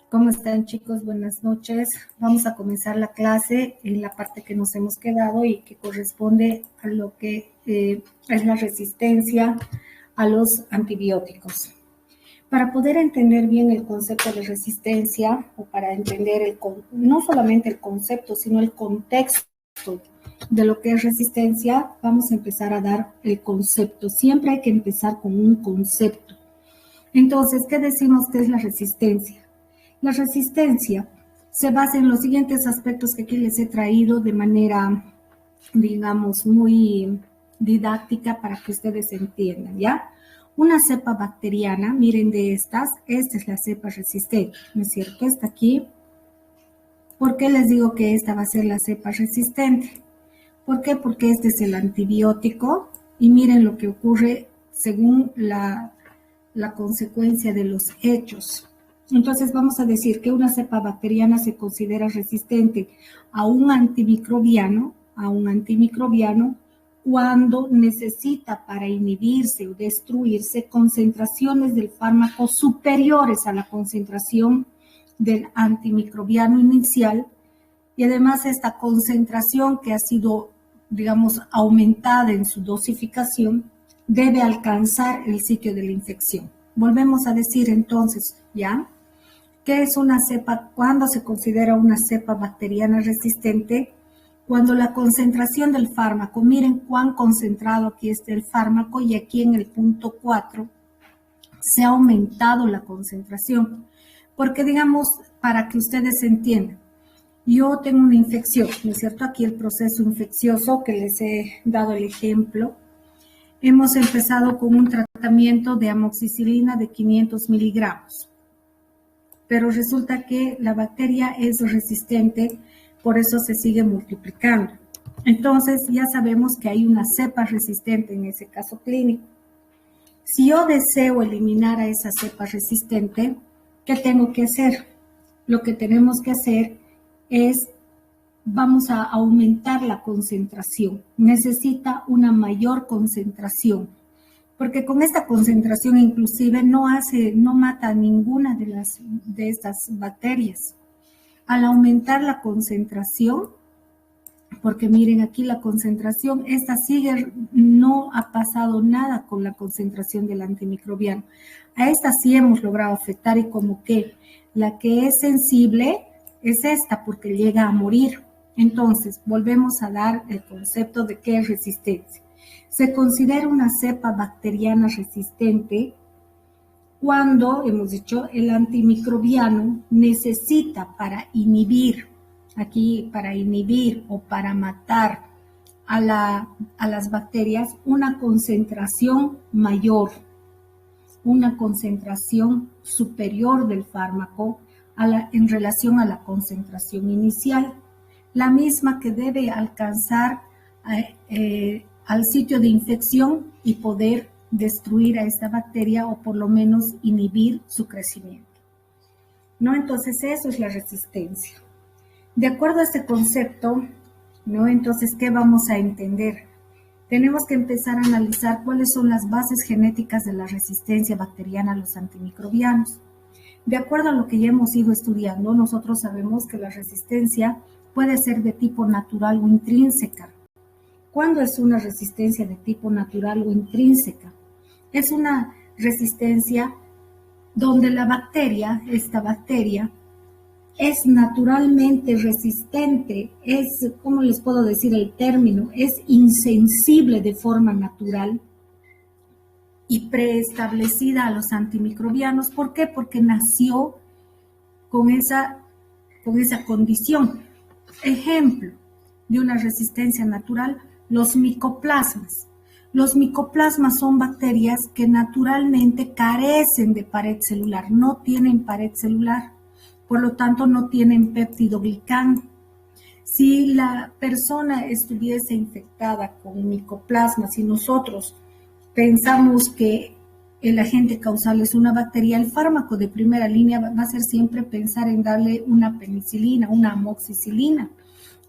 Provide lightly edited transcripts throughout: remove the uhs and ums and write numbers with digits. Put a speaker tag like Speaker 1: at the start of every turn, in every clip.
Speaker 1: ¿Cómo están, chicos? Buenas noches. Vamos a comenzar la clase en la parte que nos hemos quedado y que corresponde a lo que es la resistencia a los antibióticos. Para poder entender bien el concepto de resistencia o para entender no solamente el concepto, sino el contexto de lo que es resistencia, vamos a empezar a dar el concepto. Siempre hay que empezar con un concepto. Entonces, ¿qué decimos que es la resistencia? La resistencia se basa en los siguientes aspectos que aquí les he traído de manera, digamos, muy didáctica para que ustedes entiendan, ¿ya? Una cepa esta es la cepa resistente, ¿no es cierto? Esta aquí. ¿Por qué les digo que esta va a ser la cepa resistente? ¿Por qué? Porque este es el antibiótico y miren lo que ocurre según la consecuencia de los hechos. Entonces vamos a decir que una cepa bacteriana se considera resistente a un antimicrobiano cuando necesita para inhibirse o destruirse concentraciones del fármaco superiores a la concentración del antimicrobiano inicial y además esta concentración que ha sido, digamos, aumentada en su dosificación debe alcanzar el sitio de la infección. Volvemos a decir entonces, ¿ya? ¿Qué es una cepa? ¿Cuándo se considera una cepa bacteriana resistente? Cuando la concentración del fármaco, miren cuán concentrado aquí está el fármaco y aquí en el punto 4 se ha aumentado la concentración. Porque digamos, para que ustedes entiendan, yo tengo una infección, ¿no es cierto? Aquí el proceso infeccioso que les he dado el ejemplo. Hemos empezado con un tratamiento de amoxicilina de 500 miligramos. Pero resulta que la bacteria es resistente, por eso se sigue multiplicando. Entonces ya sabemos que hay una cepa resistente en ese caso clínico. Si yo deseo eliminar a esa cepa resistente, ¿qué tengo que hacer? Lo que tenemos que hacer es, vamos a aumentar la concentración. Necesita una mayor concentración. Porque con esta concentración inclusive no mata a ninguna de estas bacterias. Al aumentar la concentración, porque miren aquí la concentración, esta sigue, no ha pasado nada con la concentración del antimicrobiano. A esta sí hemos logrado afectar y como que la que es sensible es esta porque llega a morir. Entonces, volvemos a dar el concepto de qué es resistencia. Se considera una cepa bacteriana resistente cuando, hemos dicho, el antimicrobiano necesita para inhibir o para matar a las bacterias una concentración mayor, una concentración superior del fármaco en relación a la concentración inicial, la misma que debe alcanzar al sitio de infección y poder destruir a esta bacteria o por lo menos inhibir su crecimiento. ¿No? Entonces eso es la resistencia. De acuerdo a este concepto, ¿no? Entonces, ¿qué vamos a entender? Tenemos que empezar a analizar cuáles son las bases genéticas de la resistencia bacteriana a los antimicrobianos. De acuerdo a lo que ya hemos ido estudiando, nosotros sabemos que la resistencia puede ser de tipo natural o intrínseca. ¿Cuándo es una resistencia de tipo natural o intrínseca? Es una resistencia donde esta bacteria, es naturalmente resistente, ¿cómo les puedo decir el término? Es insensible de forma natural y preestablecida a los antimicrobianos. ¿Por qué? Porque nació con esa condición. Ejemplo de una resistencia natural, los micoplasmas. Los micoplasmas son bacterias que naturalmente carecen de pared celular, no tienen pared celular, por lo tanto no tienen peptidoglicano. Si la persona estuviese infectada con micoplasmas y nosotros pensamos que el agente causal es una bacteria, el fármaco de primera línea va a ser siempre pensar en darle una penicilina, una amoxicilina.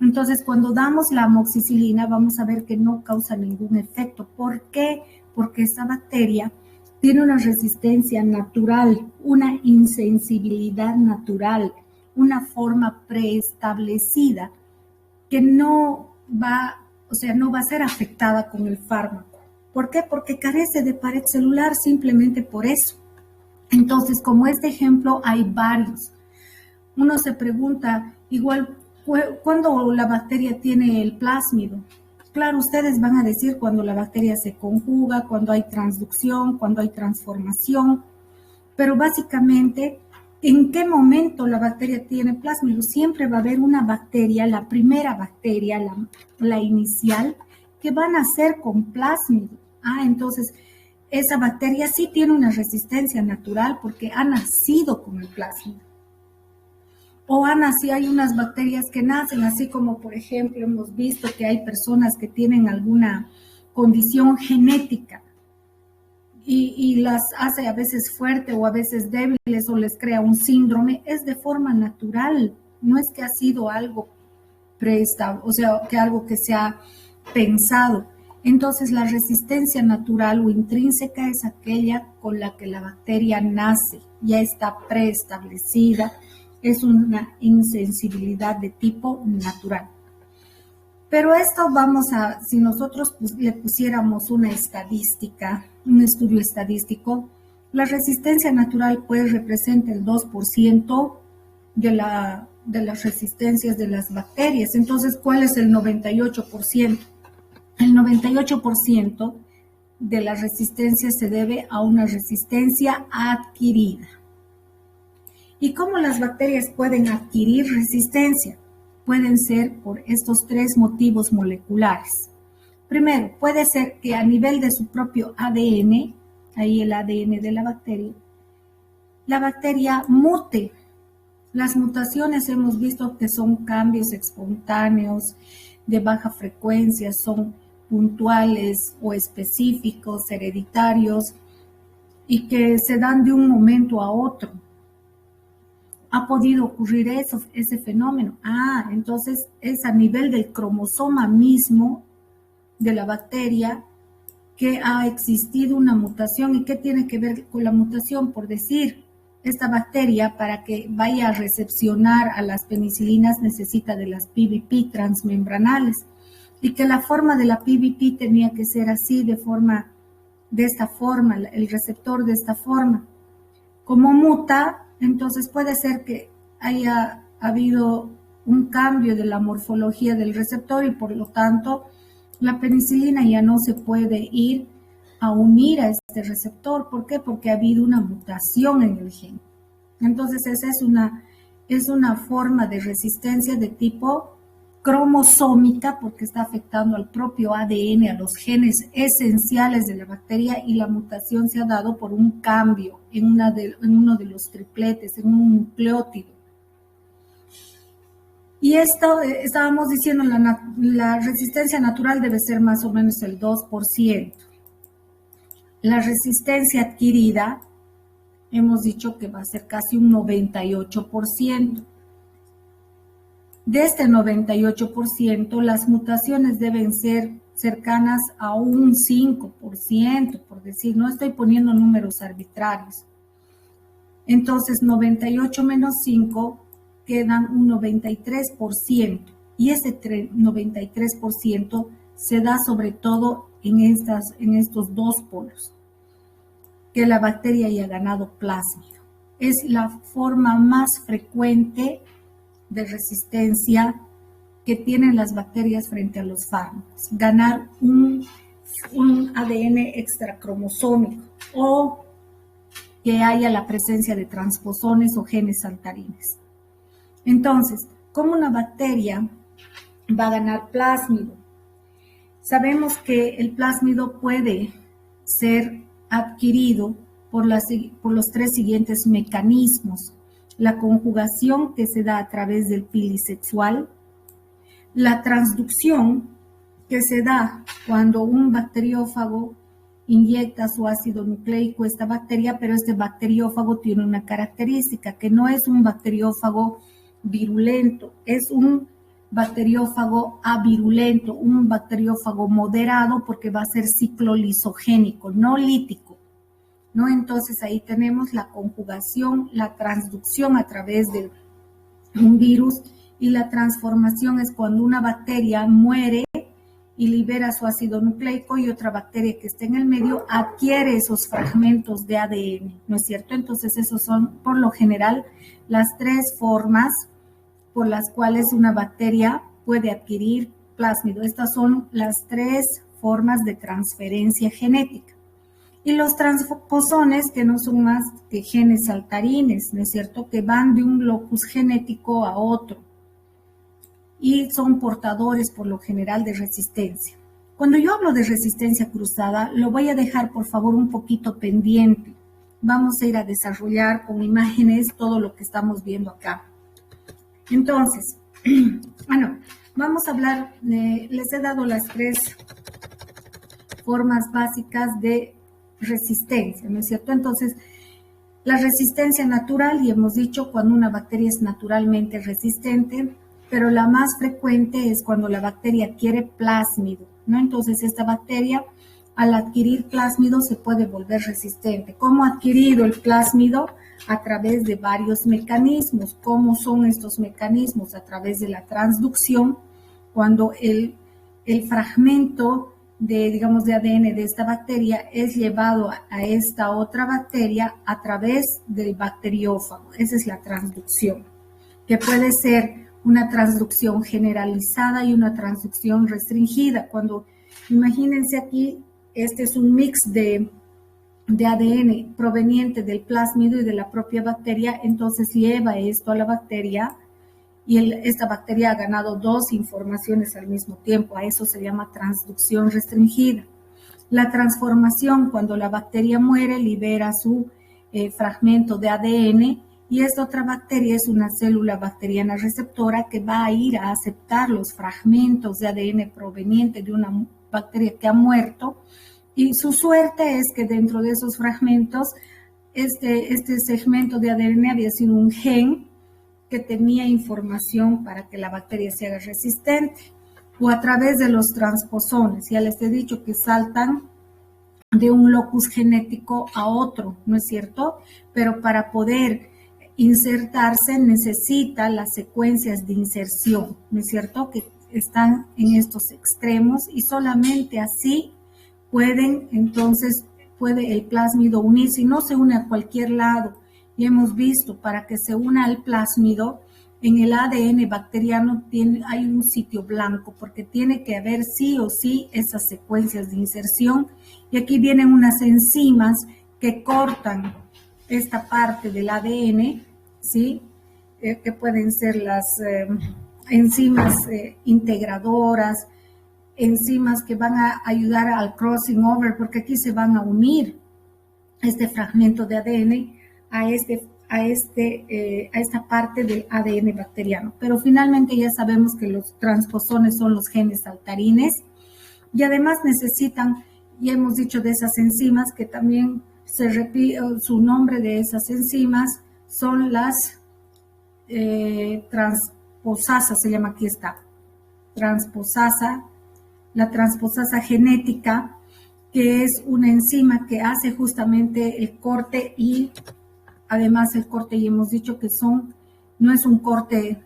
Speaker 1: Entonces, cuando damos la amoxicilina, vamos a ver que no causa ningún efecto. ¿Por qué? Porque esa bacteria tiene una resistencia natural, una insensibilidad natural, una forma preestablecida que no va, o sea, no va a ser afectada con el fármaco. ¿Por qué? Porque carece de pared celular, simplemente por eso. Entonces, como este ejemplo, hay varios. Uno se pregunta, igual, ¿cuándo la bacteria tiene el plásmido? Claro, ustedes van a decir cuando la bacteria se conjuga, cuando hay transducción, cuando hay transformación, pero básicamente, ¿en qué momento la bacteria tiene plásmido? Siempre va a haber una bacteria, la primera bacteria, la inicial, que va a nacer con plásmido. Entonces, esa bacteria sí tiene una resistencia natural porque ha nacido con el plásmido. O si hay unas bacterias que nacen, así como por ejemplo hemos visto que hay personas que tienen alguna condición genética y las hace a veces fuertes o a veces débiles o les crea un síndrome, es de forma natural, no es que ha sido algo o sea, que algo que se ha pensado. Entonces la resistencia natural o intrínseca es aquella con la que la bacteria nace, ya está preestablecida, es una insensibilidad de tipo natural. Pero esto si nosotros le pusiéramos una estadística, un estudio estadístico, la resistencia natural pues representa el 2% de las resistencias de las bacterias. Entonces, ¿cuál es el 98%? El 98% de la resistencia se debe a una resistencia adquirida. ¿Y cómo las bacterias pueden adquirir resistencia? Pueden ser por estos tres motivos moleculares. Primero, puede ser que a nivel de su propio ADN, ahí el ADN de la bacteria mute. Las mutaciones hemos visto que son cambios espontáneos, de baja frecuencia, son puntuales o específicos, hereditarios, y que se dan de un momento a otro. ¿Ha podido ocurrir ese fenómeno? Entonces es a nivel del cromosoma mismo de la bacteria que ha existido una mutación. ¿Y qué tiene que ver con la mutación? Por decir, esta bacteria para que vaya a recepcionar a las penicilinas necesita de las PBP transmembranales y que la forma de la PBP tenía que ser así, de esta forma, el receptor de esta forma. Como muta, entonces puede ser que haya habido un cambio de la morfología del receptor y por lo tanto la penicilina ya no se puede ir a unir a este receptor. ¿Por qué? Porque ha habido una mutación en el gen. Entonces esa es una forma de resistencia de tipo cromosómica porque está afectando al propio ADN, a los genes esenciales de la bacteria y la mutación se ha dado por un cambio en uno de los tripletes, en un nucleótido. Y esto, estábamos diciendo, la resistencia natural debe ser más o menos el 2%. La resistencia adquirida, hemos dicho que va a ser casi un 98%. De este 98%, las mutaciones deben ser cercanas a un 5%, por decir, no estoy poniendo números arbitrarios. Entonces, 98 menos 5 quedan un 93%, y ese 93% se da sobre todo en estos dos polos, que la bacteria haya ganado plásmido. Es la forma más frecuente de resistencia que tienen las bacterias frente a los fármacos, ganar un ADN extracromosómico o que haya la presencia de transposones o genes saltarines. Entonces, ¿cómo una bacteria va a ganar plásmido? Sabemos que el plásmido puede ser adquirido por los tres siguientes mecanismos: la conjugación que se da a través del pili sexual, la transducción que se da cuando un bacteriófago inyecta su ácido nucleico a esta bacteria, pero este bacteriófago tiene una característica, que no es un bacteriófago virulento, es un bacteriófago avirulento, un bacteriófago moderado porque va a ser ciclo lisogénico, no lítico. ¿no? Entonces ahí tenemos la conjugación, la transducción a través de un virus, y la transformación es cuando una bacteria muere y libera su ácido nucleico y otra bacteria que esté en el medio adquiere esos fragmentos de ADN, ¿no es cierto? Entonces esos son por lo general las tres formas por las cuales una bacteria puede adquirir plásmido. Estas son las tres formas de transferencia genética. Y los transposones, que no son más que genes saltarines, ¿no es cierto?, que van de un locus genético a otro y son portadores por lo general de resistencia. Cuando yo hablo de resistencia cruzada, lo voy a dejar por favor un poquito pendiente. Vamos a ir a desarrollar con imágenes todo lo que estamos viendo acá. Entonces, bueno, vamos a hablar, les he dado las tres formas básicas de resistencia, ¿no es cierto? Entonces, la resistencia natural, y hemos dicho cuando una bacteria es naturalmente resistente, pero la más frecuente es cuando la bacteria adquiere plásmido, ¿no? Entonces, esta bacteria, al adquirir plásmido, se puede volver resistente. ¿Cómo ha adquirido el plásmido? A través de varios mecanismos. ¿Cómo son estos mecanismos? A través de la transducción, cuando el fragmento de ADN de esta bacteria es llevado a esta otra bacteria a través del bacteriófago. Esa es la transducción, que puede ser una transducción generalizada y una transducción restringida. Cuando, imagínense aquí, este es un mix de ADN proveniente del plásmido y de la propia bacteria, entonces lleva esto a la bacteria y esta bacteria ha ganado dos informaciones al mismo tiempo. A eso se llama transducción restringida. La transformación, cuando la bacteria muere, libera su fragmento de ADN y esta otra bacteria es una célula bacteriana receptora que va a ir a aceptar los fragmentos de ADN proveniente de una bacteria que ha muerto. Y su suerte es que dentro de esos fragmentos, este segmento de ADN había sido un gen que tenía información para que la bacteria se haga resistente, o a través de los transposones. Ya les he dicho que saltan de un locus genético a otro, ¿no es cierto? Pero para poder insertarse necesita las secuencias de inserción, ¿no es cierto? Que están en estos extremos y solamente así puede el plásmido unirse y no se une a cualquier lado. Y hemos visto, para que se una al plásmido, en el ADN bacteriano hay un sitio blanco, porque tiene que haber sí o sí esas secuencias de inserción. Y aquí vienen unas enzimas que cortan esta parte del ADN, ¿sí? Que pueden ser las enzimas integradoras, enzimas que van a ayudar al crossing over, porque aquí se van a unir este fragmento de ADN a esta parte del ADN bacteriano. Pero finalmente ya sabemos que los transposones son los genes saltarines y además necesitan, ya hemos dicho de esas enzimas que también se repite, su nombre de esas enzimas son las transposasas, se llama, aquí está, la transposasa genética, que es una enzima que hace justamente el corte y además el corte, y hemos dicho que no es un corte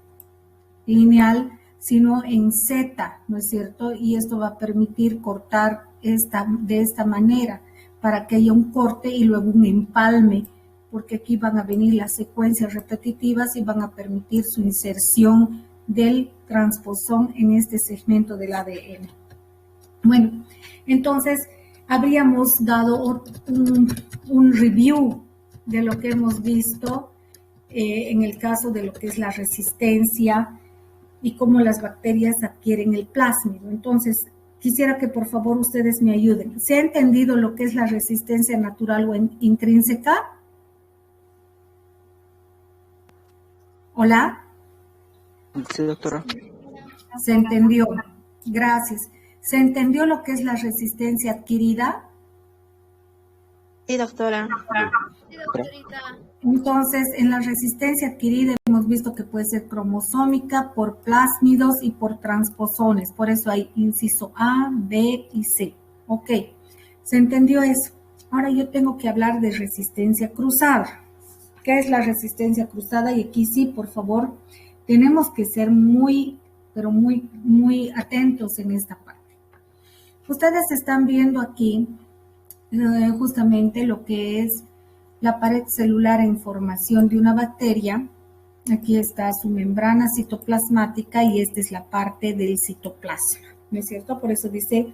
Speaker 1: lineal, sino en Z, ¿no es cierto? Y esto va a permitir cortar de esta manera para que haya un corte y luego un empalme, porque aquí van a venir las secuencias repetitivas y van a permitir su inserción del transposón en este segmento del ADN. Bueno, entonces habríamos dado un review de lo que hemos visto en el caso de lo que es la resistencia y cómo las bacterias adquieren el plásmido. Entonces, quisiera que por favor ustedes me ayuden. ¿Se ha entendido lo que es la resistencia natural o intrínseca? ¿Hola?
Speaker 2: Sí, doctora.
Speaker 1: Se entendió. Gracias. ¿Se entendió lo que es la resistencia adquirida?
Speaker 3: Sí, doctora.
Speaker 4: Sí, doctorita.
Speaker 1: Entonces, en la resistencia adquirida hemos visto que puede ser cromosómica, por plásmidos y por transposones. Por eso hay inciso A, B y C. Ok, ¿se entendió eso? Ahora yo tengo que hablar de resistencia cruzada. ¿Qué es la resistencia cruzada? Y aquí sí, por favor, tenemos que ser muy, pero muy, muy atentos en esta parte. Ustedes están viendo aquí justamente lo que es la pared celular en formación de una bacteria. Aquí está su membrana citoplasmática y esta es la parte del citoplasma, ¿no es cierto? Por eso dice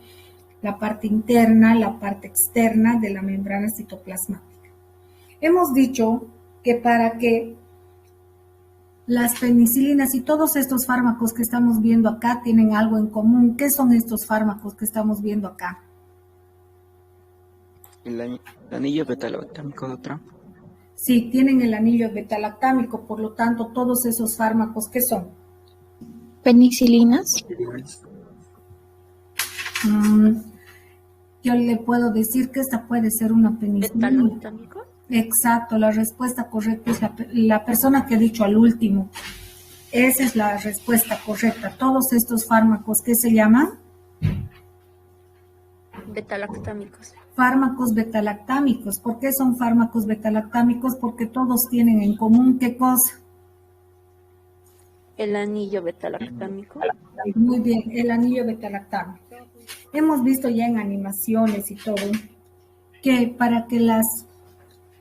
Speaker 1: la parte interna, la parte externa de la membrana citoplasmática. Hemos dicho que para que las penicilinas y todos estos fármacos que estamos viendo acá tienen algo en común. ¿Qué son estos fármacos que estamos viendo acá?
Speaker 2: El anillo betalactámico, doctora.
Speaker 1: Sí, tienen el anillo betalactámico, por lo tanto, todos esos fármacos, ¿qué son?
Speaker 3: Penicilinas.
Speaker 1: Yo le puedo decir que esta puede ser una penicilina.
Speaker 3: ¿Betalactámico?
Speaker 1: Exacto, la respuesta correcta es la persona que ha dicho al último. Esa es la respuesta correcta. Todos estos fármacos, ¿qué se llaman?
Speaker 3: Betalactámicos.
Speaker 1: Fármacos betalactámicos. ¿Por qué son fármacos betalactámicos? Porque todos tienen en común, ¿qué cosa?
Speaker 3: El anillo betalactámico.
Speaker 1: Muy bien, el anillo betalactámico. Hemos visto ya en animaciones y todo que para que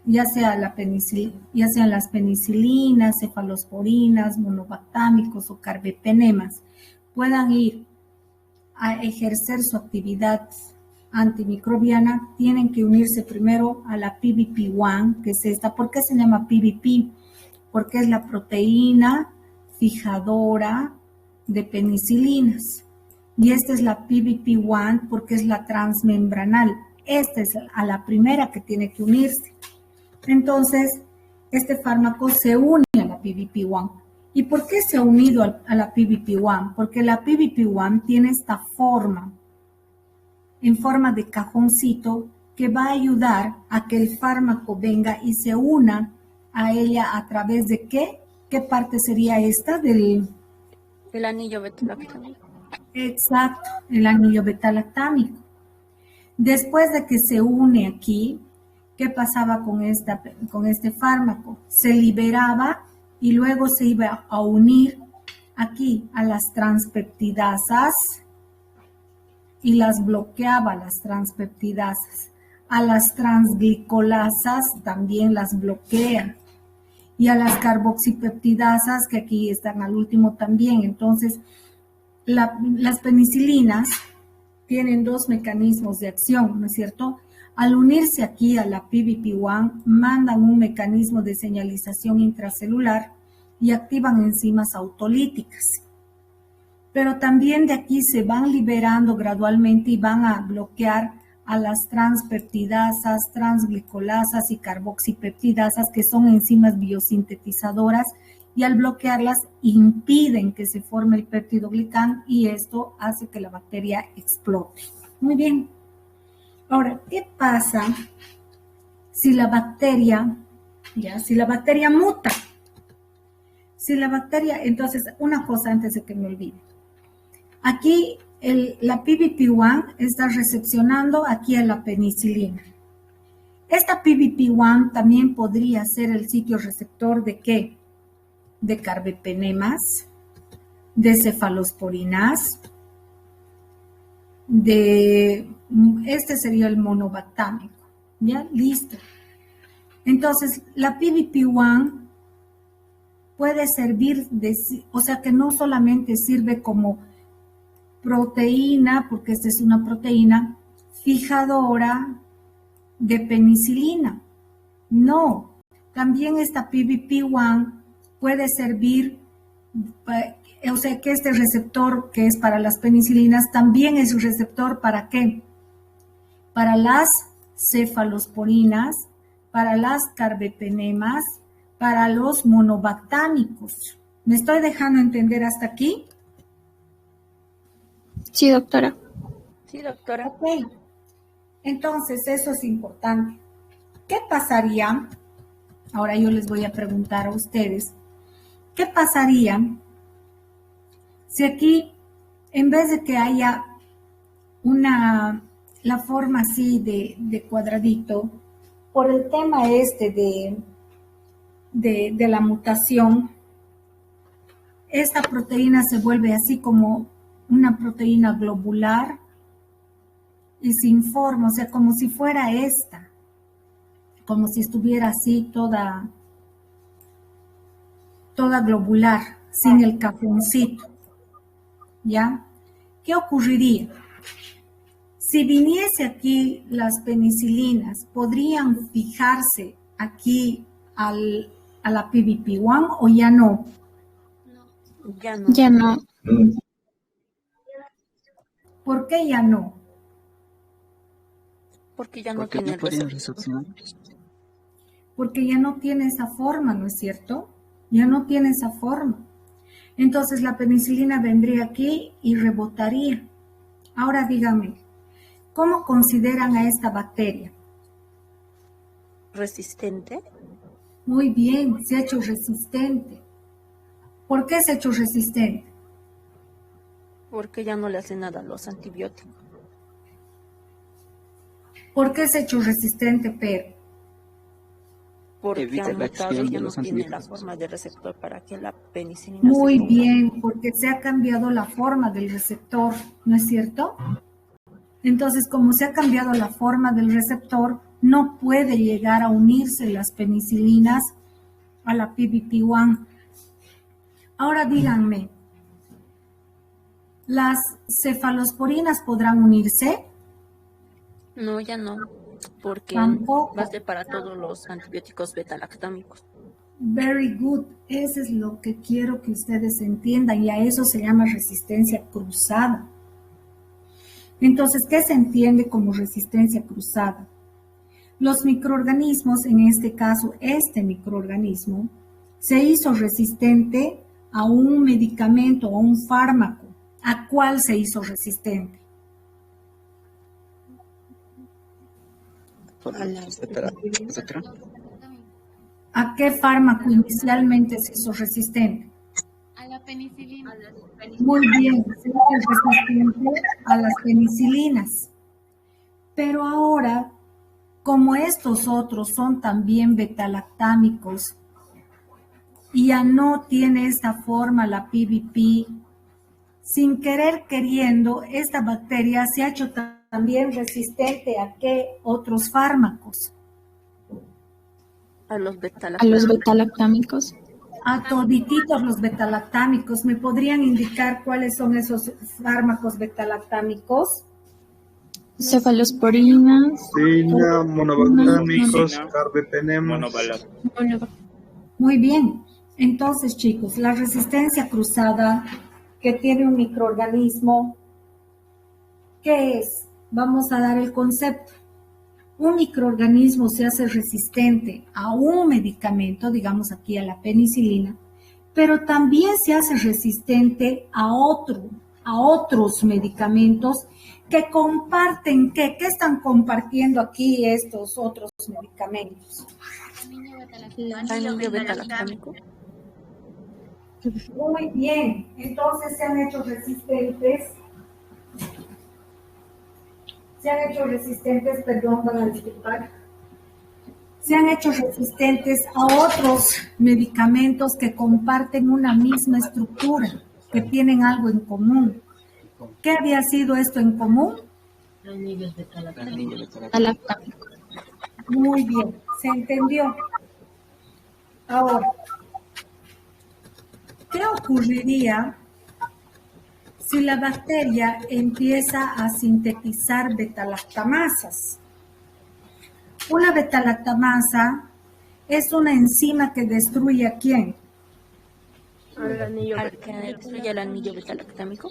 Speaker 1: ya sean las penicilinas, cefalosporinas, monobactámicos o carbapenemas, puedan ir a ejercer su actividad antimicrobiana, tienen que unirse primero a la PBP1, que es esta. ¿Por qué se llama PBP? Porque es la proteína fijadora de penicilinas. Y esta es la PBP1 porque es la transmembranal. Esta es a la primera que tiene que unirse. Entonces, este fármaco se une a la PBP1. ¿Y por qué se ha unido a la PBP1? Porque la PBP1 tiene esta forma, en forma de cajoncito, que va a ayudar a que el fármaco venga y se una a ella a través de ¿qué? ¿Qué parte sería esta del...?
Speaker 3: El anillo betalactámico.
Speaker 1: Exacto, el anillo betalactámico. Después de que se une aquí, ¿qué pasaba con este fármaco? Se liberaba y luego se iba a unir aquí a las transpeptidasas y las bloqueaba las transpeptidasas. A las transglicolasas también las bloquean. Y a las carboxipeptidasas, que aquí están al último también. Entonces, las penicilinas tienen dos mecanismos de acción, ¿no es cierto? Al unirse aquí a la PBP1, mandan un mecanismo de señalización intracelular y activan enzimas autolíticas. Pero también de aquí se van liberando gradualmente y van a bloquear a las transpeptidasas, transglicolasas y carboxipeptidasas, que son enzimas biosintetizadoras, y al bloquearlas impiden que se forme el peptidoglicán y esto hace que la bacteria explote. Muy bien. Ahora, ¿qué pasa si la bacteria muta? Entonces, una cosa antes de que me olvide. Aquí la PBP1 está recepcionando aquí a la penicilina. Esta PBP1 también podría ser el sitio receptor ¿de qué? De carbapenemas, de cefalosporinas, este sería el monobactámico. ¿Ya? Listo. Entonces, la PBP1 puede servir, o sea que no solamente sirve como proteína, porque esta es una proteína fijadora de penicilina. No, también esta PBP1 puede servir, o sea que este receptor que es para las penicilinas también es un receptor ¿para qué? Para las cefalosporinas, para las carbapenemas, para los monobactámicos. ¿Me estoy dejando entender hasta aquí?
Speaker 3: Sí, doctora. Sí, doctora.
Speaker 1: Ok. Entonces, eso es importante. ¿Qué pasaría? Ahora yo les voy a preguntar a ustedes. ¿Qué pasaría si aquí, en vez de que haya la forma así de cuadradito, por el tema este de la mutación, esta proteína se vuelve así como una proteína globular y sin forma, o sea, como si fuera esta, como si estuviera así toda globular, sin el cajoncito, ¿ya? ¿Qué ocurriría? Si viniese aquí las penicilinas, ¿podrían fijarse aquí a la PBP1 o ya no?
Speaker 3: Ya no.
Speaker 5: Ya no.
Speaker 1: ¿Por qué ya no?
Speaker 3: Porque ya no
Speaker 2: Porque
Speaker 3: tiene
Speaker 2: no
Speaker 3: el
Speaker 2: pueden
Speaker 3: receptor.
Speaker 2: reaccionar.
Speaker 1: Porque ya no tiene esa forma, ¿no es cierto? Ya no tiene esa forma. Entonces la penicilina vendría aquí y rebotaría. Ahora díganme, ¿cómo consideran a esta bacteria?
Speaker 3: Resistente.
Speaker 1: Muy bien, se ha hecho resistente. ¿Por qué se ha hecho resistente?
Speaker 3: Porque ya no le hace nada a los antibióticos.
Speaker 1: ¿Por qué se ha hecho resistente, Pedro?
Speaker 3: Porque
Speaker 2: Evita
Speaker 3: ha
Speaker 2: la
Speaker 3: mutado
Speaker 2: acción
Speaker 3: y ya
Speaker 2: de
Speaker 3: no
Speaker 2: los
Speaker 3: tiene la
Speaker 2: antibióticos.
Speaker 3: forma de receptor para que la penicilina
Speaker 1: Muy
Speaker 3: se ponga.
Speaker 1: bien, porque se ha cambiado la forma del receptor, ¿no es cierto? Entonces, como se ha cambiado la forma del receptor, no puede llegar a unirse las penicilinas a la PBP1. Ahora díganme, ¿las cefalosporinas podrán unirse?
Speaker 3: No, ya no. Porque
Speaker 1: Tampoco.
Speaker 3: va a ser para todos los antibióticos beta-lactámicos.
Speaker 1: Very good. Eso es lo que quiero que ustedes entiendan y a eso se llama resistencia cruzada. Entonces, ¿qué se entiende como resistencia cruzada? Los microorganismos, en este caso, este microorganismo, se hizo resistente a un medicamento o un fármaco. ¿A cuál se hizo resistente?
Speaker 2: Por la doctora.
Speaker 1: ¿A qué fármaco inicialmente se hizo resistente?
Speaker 4: A la penicilina.
Speaker 1: Muy bien, se hizo resistente a las penicilinas. Pero ahora, como estos otros son también betalactámicos y ya no tiene esta forma la PBP, sin querer queriendo, esta bacteria se ha hecho también resistente a qué otros fármacos.
Speaker 3: A los
Speaker 5: A los
Speaker 3: beta-lactámicos.
Speaker 5: beta-lactámicos.
Speaker 1: A todititos los betalactámicos. ¿Me podrían indicar cuáles son esos fármacos betalactámicos?
Speaker 5: Cefalosporinas.
Speaker 6: Monobactámicos, carbapenemas.
Speaker 1: Muy bien. Entonces, chicos, la resistencia cruzada que tiene un microorganismo, ¿qué es? Vamos a dar el concepto. Un microorganismo se hace resistente a un medicamento, digamos aquí a la penicilina, pero también se hace resistente a otros medicamentos que comparten, ¿qué están compartiendo aquí estos otros medicamentos?
Speaker 3: Anillo beta-lactámico.
Speaker 1: Muy bien, entonces se han hecho resistentes, perdón, van a disculpar, se han hecho resistentes a otros medicamentos que comparten una misma estructura, que tienen algo en común. ¿Qué había sido esto en común?
Speaker 2: Anillo betalactámico.
Speaker 5: Beta-lactámicos.
Speaker 1: Muy bien, ¿se entendió? Ahora, ¿qué ocurriría si la bacteria empieza a sintetizar betalactamasas? Una betalactamasa es una enzima que destruye ¿a quién?
Speaker 3: Al que destruye el anillo beta-lactámico.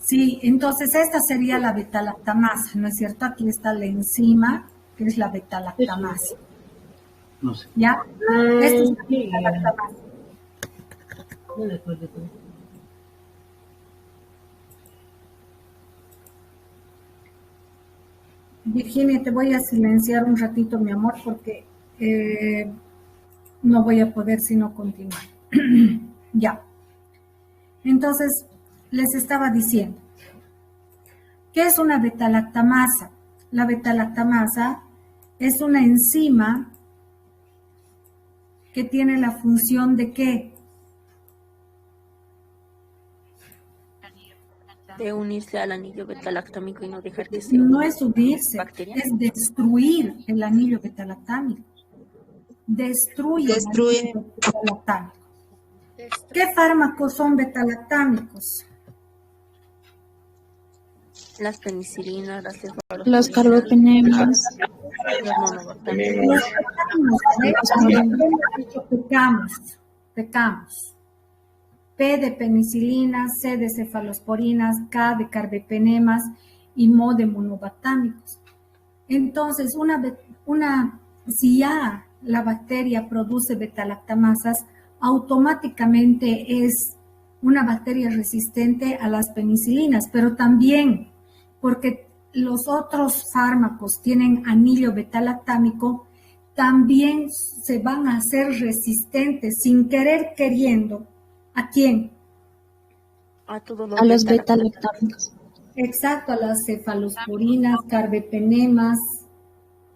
Speaker 1: Sí, entonces esta sería la betalactamasa, ¿no es cierto? Aquí está la enzima, que es la betalactamasa.
Speaker 6: No sé.
Speaker 1: ¿Ya? Esta es la betalactamasa. Virginia, te voy a silenciar un ratito, mi amor, porque no voy a poder sino continuar. Ya. Entonces, les estaba diciendo, ¿Qué es una beta-lactamasa? La beta-lactamasa es una enzima que tiene la función de ¿qué?
Speaker 3: De unirse al anillo beta-lactámico y no dejar que se
Speaker 1: No es unirse,
Speaker 3: bacteria.
Speaker 1: es destruir el anillo beta-lactámico. Destruye el anillo beta-lactámico. ¿Qué fármacos son beta-lactámicos?
Speaker 3: Las penicilinas, las
Speaker 5: Los carbapenemas.
Speaker 3: los monobactámicos.
Speaker 1: Pecamos. P de penicilinas, C de cefalosporinas, K de carbapenemas y MO de monobactámicos. Entonces, si ya la bacteria produce beta-lactamasas, automáticamente es una bacteria resistente a las penicilinas, pero también porque los otros fármacos tienen anillo beta-lactámico, también se van a hacer resistentes sin querer queriendo. ¿A quién?
Speaker 3: A todos
Speaker 5: A los beta-lactámicos.
Speaker 1: Exacto, a las cefalosporinas, carbapenemas.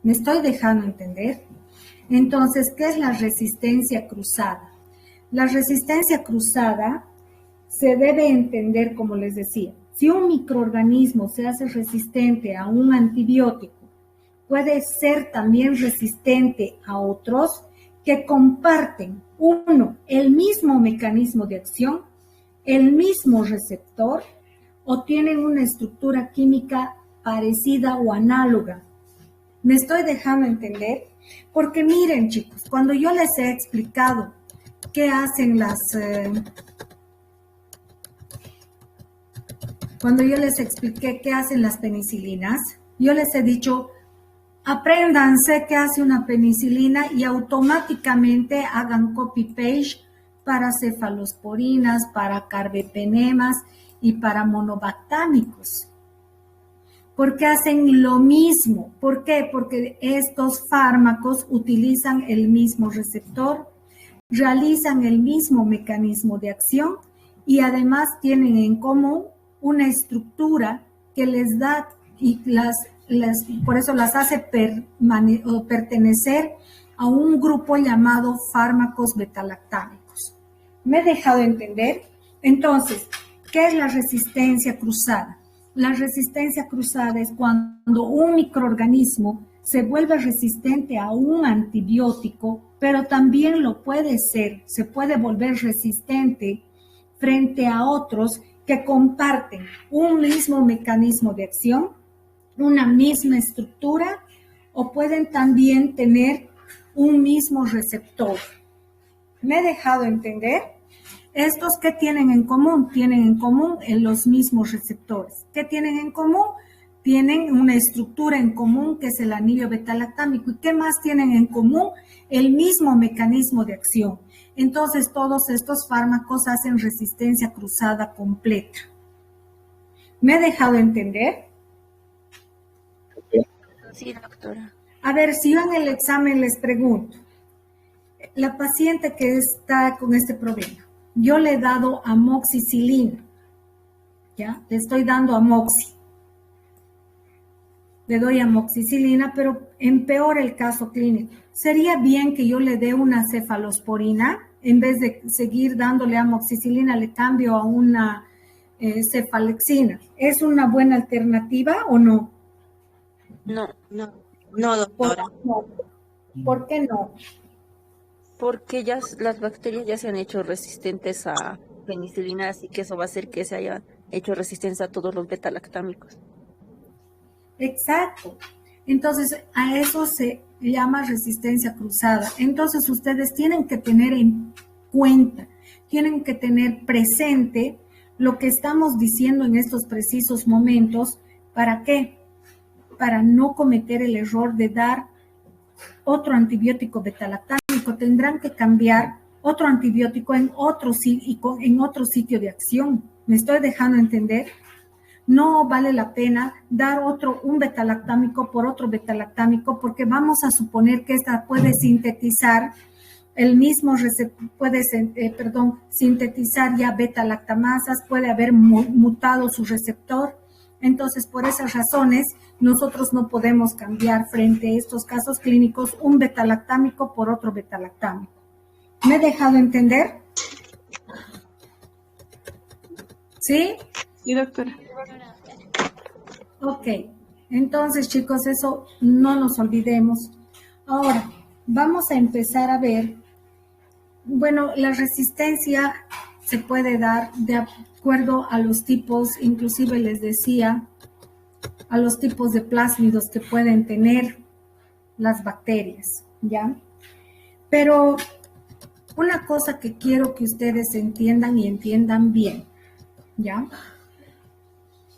Speaker 1: ¿Me estoy dejando entender? Entonces, ¿qué es la resistencia cruzada? La resistencia cruzada se debe entender, como les decía, si un microorganismo se hace resistente a un antibiótico, puede ser también resistente a otros que comparten, uno, el mismo mecanismo de acción, el mismo receptor, o tienen una estructura química parecida o análoga. ¿Me estoy dejando entender? Porque miren, chicos, cuando yo les he explicado qué hacen cuando yo les expliqué qué hacen las penicilinas, yo les he dicho, apréndanse qué hace una penicilina y automáticamente hagan copy-paste para cefalosporinas, para carbapenemas y para monobactámicos. Porque hacen lo mismo. ¿Por qué? Porque estos fármacos utilizan el mismo receptor, realizan el mismo mecanismo de acción y además tienen en común una estructura que les da y por eso las hace pertenecer a un grupo llamado fármacos beta-lactámicos. ¿Me he dejado entender? Entonces, ¿qué es la resistencia cruzada? La resistencia cruzada es cuando un microorganismo se vuelve resistente a un antibiótico, pero también se puede volver resistente frente a otros que comparten un mismo mecanismo de acción, una misma estructura, o pueden también tener un mismo receptor. ¿Me he dejado entender? ¿Estos qué tienen en común? Tienen en común los mismos receptores. ¿Qué tienen en común? Tienen una estructura en común que es el anillo beta-lactámico. ¿Y qué más tienen en común? El mismo mecanismo de acción. Entonces, todos estos fármacos hacen resistencia cruzada completa. ¿Me he dejado entender?
Speaker 3: Sí, doctora.
Speaker 1: A ver, si yo en el examen les pregunto, la paciente que está con este problema, yo le he dado amoxicilina, ¿ya? Le estoy dando amoxi. Le doy amoxicilina, pero empeora el caso clínico. ¿Sería bien que yo le dé una cefalosporina? En vez de seguir dándole amoxicilina, le cambio a una cefalexina. ¿Es una buena alternativa o no?
Speaker 3: No, doctora.
Speaker 1: ¿Por qué no?
Speaker 3: Porque las bacterias ya se han hecho resistentes a penicilina, así que eso va a hacer que se haya hecho resistencia a todos los beta-lactámicos.
Speaker 1: Exacto. Entonces, a eso se llama resistencia cruzada. Entonces, ustedes tienen que tener en cuenta, tienen que tener presente lo que estamos diciendo en estos precisos momentos. ¿Para qué? Para no cometer el error de dar otro antibiótico beta-lactámico. Tendrán que cambiar otro antibiótico en otro sitio de acción. ¿Me estoy dejando entender? No vale la pena dar un beta-lactámico por otro beta-lactámico porque vamos a suponer que esta puede sintetizar sintetizar ya beta-lactamasas, puede haber mutado su receptor. Entonces, por esas razones, nosotros no podemos cambiar frente a estos casos clínicos un betalactámico por otro betalactámico. ¿Me he dejado entender? ¿Sí?
Speaker 7: Sí, doctora.
Speaker 1: Ok. Entonces, chicos, eso no nos olvidemos. Ahora, vamos a empezar a ver. Bueno, la resistencia se puede dar de acuerdo a los tipos, inclusive les decía, a los tipos de plásmidos que pueden tener las bacterias, ¿ya? Pero una cosa que quiero que ustedes entiendan y entiendan bien, ¿ya?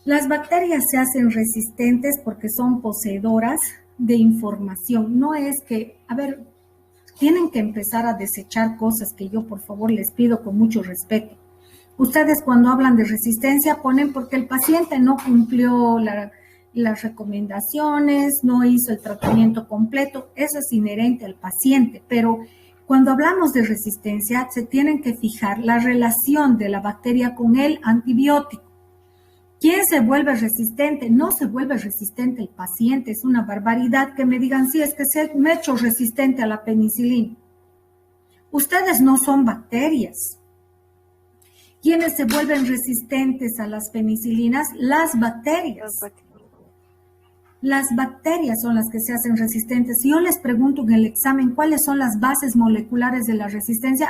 Speaker 1: Las bacterias se hacen resistentes porque son poseedoras de información. No es que, a ver, tienen que empezar a desechar cosas que yo por favor les pido con mucho respeto. Ustedes cuando hablan de resistencia ponen porque el paciente no cumplió las recomendaciones, no hizo el tratamiento completo. Eso es inherente al paciente, pero cuando hablamos de resistencia se tienen que fijar la relación de la bacteria con el antibiótico. ¿Quién se vuelve resistente? No se vuelve resistente el paciente. Es una barbaridad que me digan, sí, es que me he hecho resistente a la penicilina. Ustedes no son bacterias. ¿Quiénes se vuelven resistentes a las penicilinas? Las bacterias. Las bacterias son las que se hacen resistentes. Si yo les pregunto en el examen cuáles son las bases moleculares de la resistencia,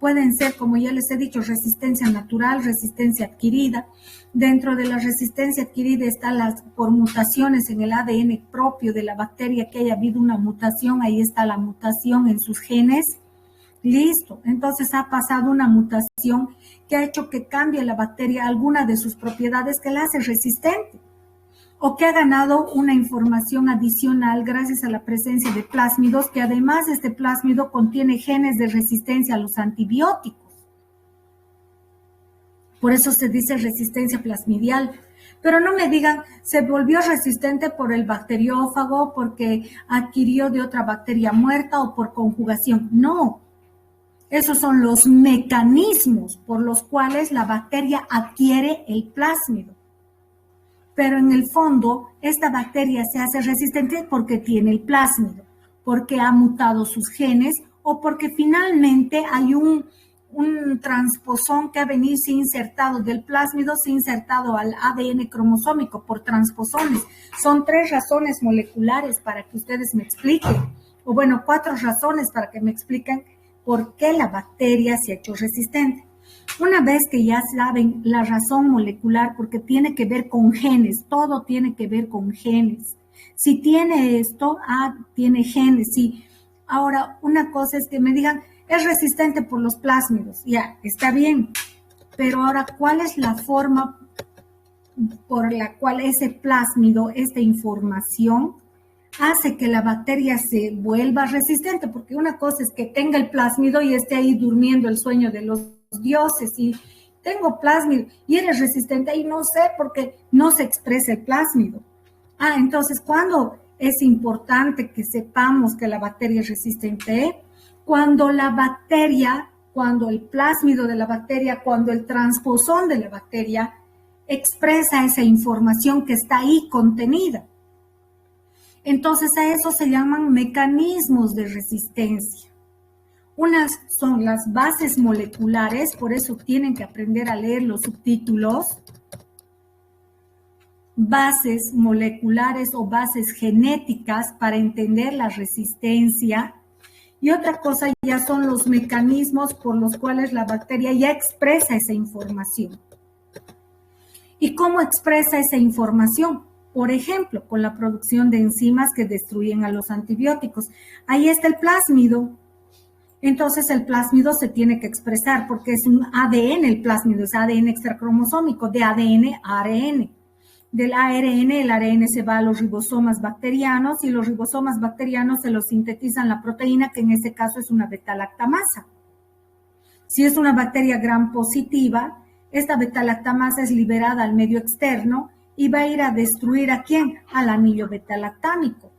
Speaker 1: pueden ser, como ya les he dicho, resistencia natural, resistencia adquirida. Dentro de la resistencia adquirida está por mutaciones en el ADN propio de la bacteria, que haya habido una mutación, ahí está la mutación en sus genes. Listo, entonces ha pasado una mutación que ha hecho que cambie la bacteria alguna de sus propiedades que la hace resistente, o que ha ganado una información adicional gracias a la presencia de plásmidos, que además este plásmido contiene genes de resistencia a los antibióticos. Por eso se dice resistencia plasmidial. Pero no me digan, se volvió resistente por el bacteriófago, porque adquirió de otra bacteria muerta o por conjugación. No. Esos son los mecanismos por los cuales la bacteria adquiere el plásmido. Pero en el fondo, esta bacteria se hace resistente porque tiene el plásmido, porque ha mutado sus genes o porque finalmente hay un transposón que ha venido insertado del plásmido, se ha insertado al ADN cromosómico por transposones. Son 3 razones moleculares para que ustedes me expliquen, o bueno, 4 razones para que me expliquen por qué la bacteria se ha hecho resistente. Una vez que ya saben la razón molecular, porque tiene que ver con genes, todo tiene que ver con genes. Si tiene esto, tiene genes, sí. Ahora, una cosa es que me digan, es resistente por los plásmidos. Ya, está bien. Pero ahora, ¿cuál es la forma por la cual ese plásmido, esta información, hace que la bacteria se vuelva resistente? Porque una cosa es que tenga el plásmido y esté ahí durmiendo el sueño de los dioses y tengo plásmido y eres resistente y no sé porque no se expresa el plásmido. Entonces, ¿cuándo es importante que sepamos que la bacteria es resistente? Cuando la bacteria, cuando el plásmido de la bacteria, cuando el transposón de la bacteria expresa esa información que está ahí contenida. Entonces, a eso se llaman mecanismos de resistencia. Unas son las bases moleculares, por eso tienen que aprender a leer los subtítulos. Bases moleculares o bases genéticas para entender la resistencia. Y otra cosa ya son los mecanismos por los cuales la bacteria ya expresa esa información. ¿Y cómo expresa esa información? Por ejemplo, con la producción de enzimas que destruyen a los antibióticos. Ahí está el plásmido. Entonces el plásmido se tiene que expresar porque es un ADN, el plásmido es ADN extracromosómico, de ADN a ARN. Del ARN, el ARN se va a los ribosomas bacterianos y los ribosomas bacterianos se los sintetizan la proteína, que en este caso es una beta-lactamasa. Si es una bacteria gram positiva, esta beta-lactamasa es liberada al medio externo y va a ir a destruir ¿a quién? Al anillo beta-lactámico.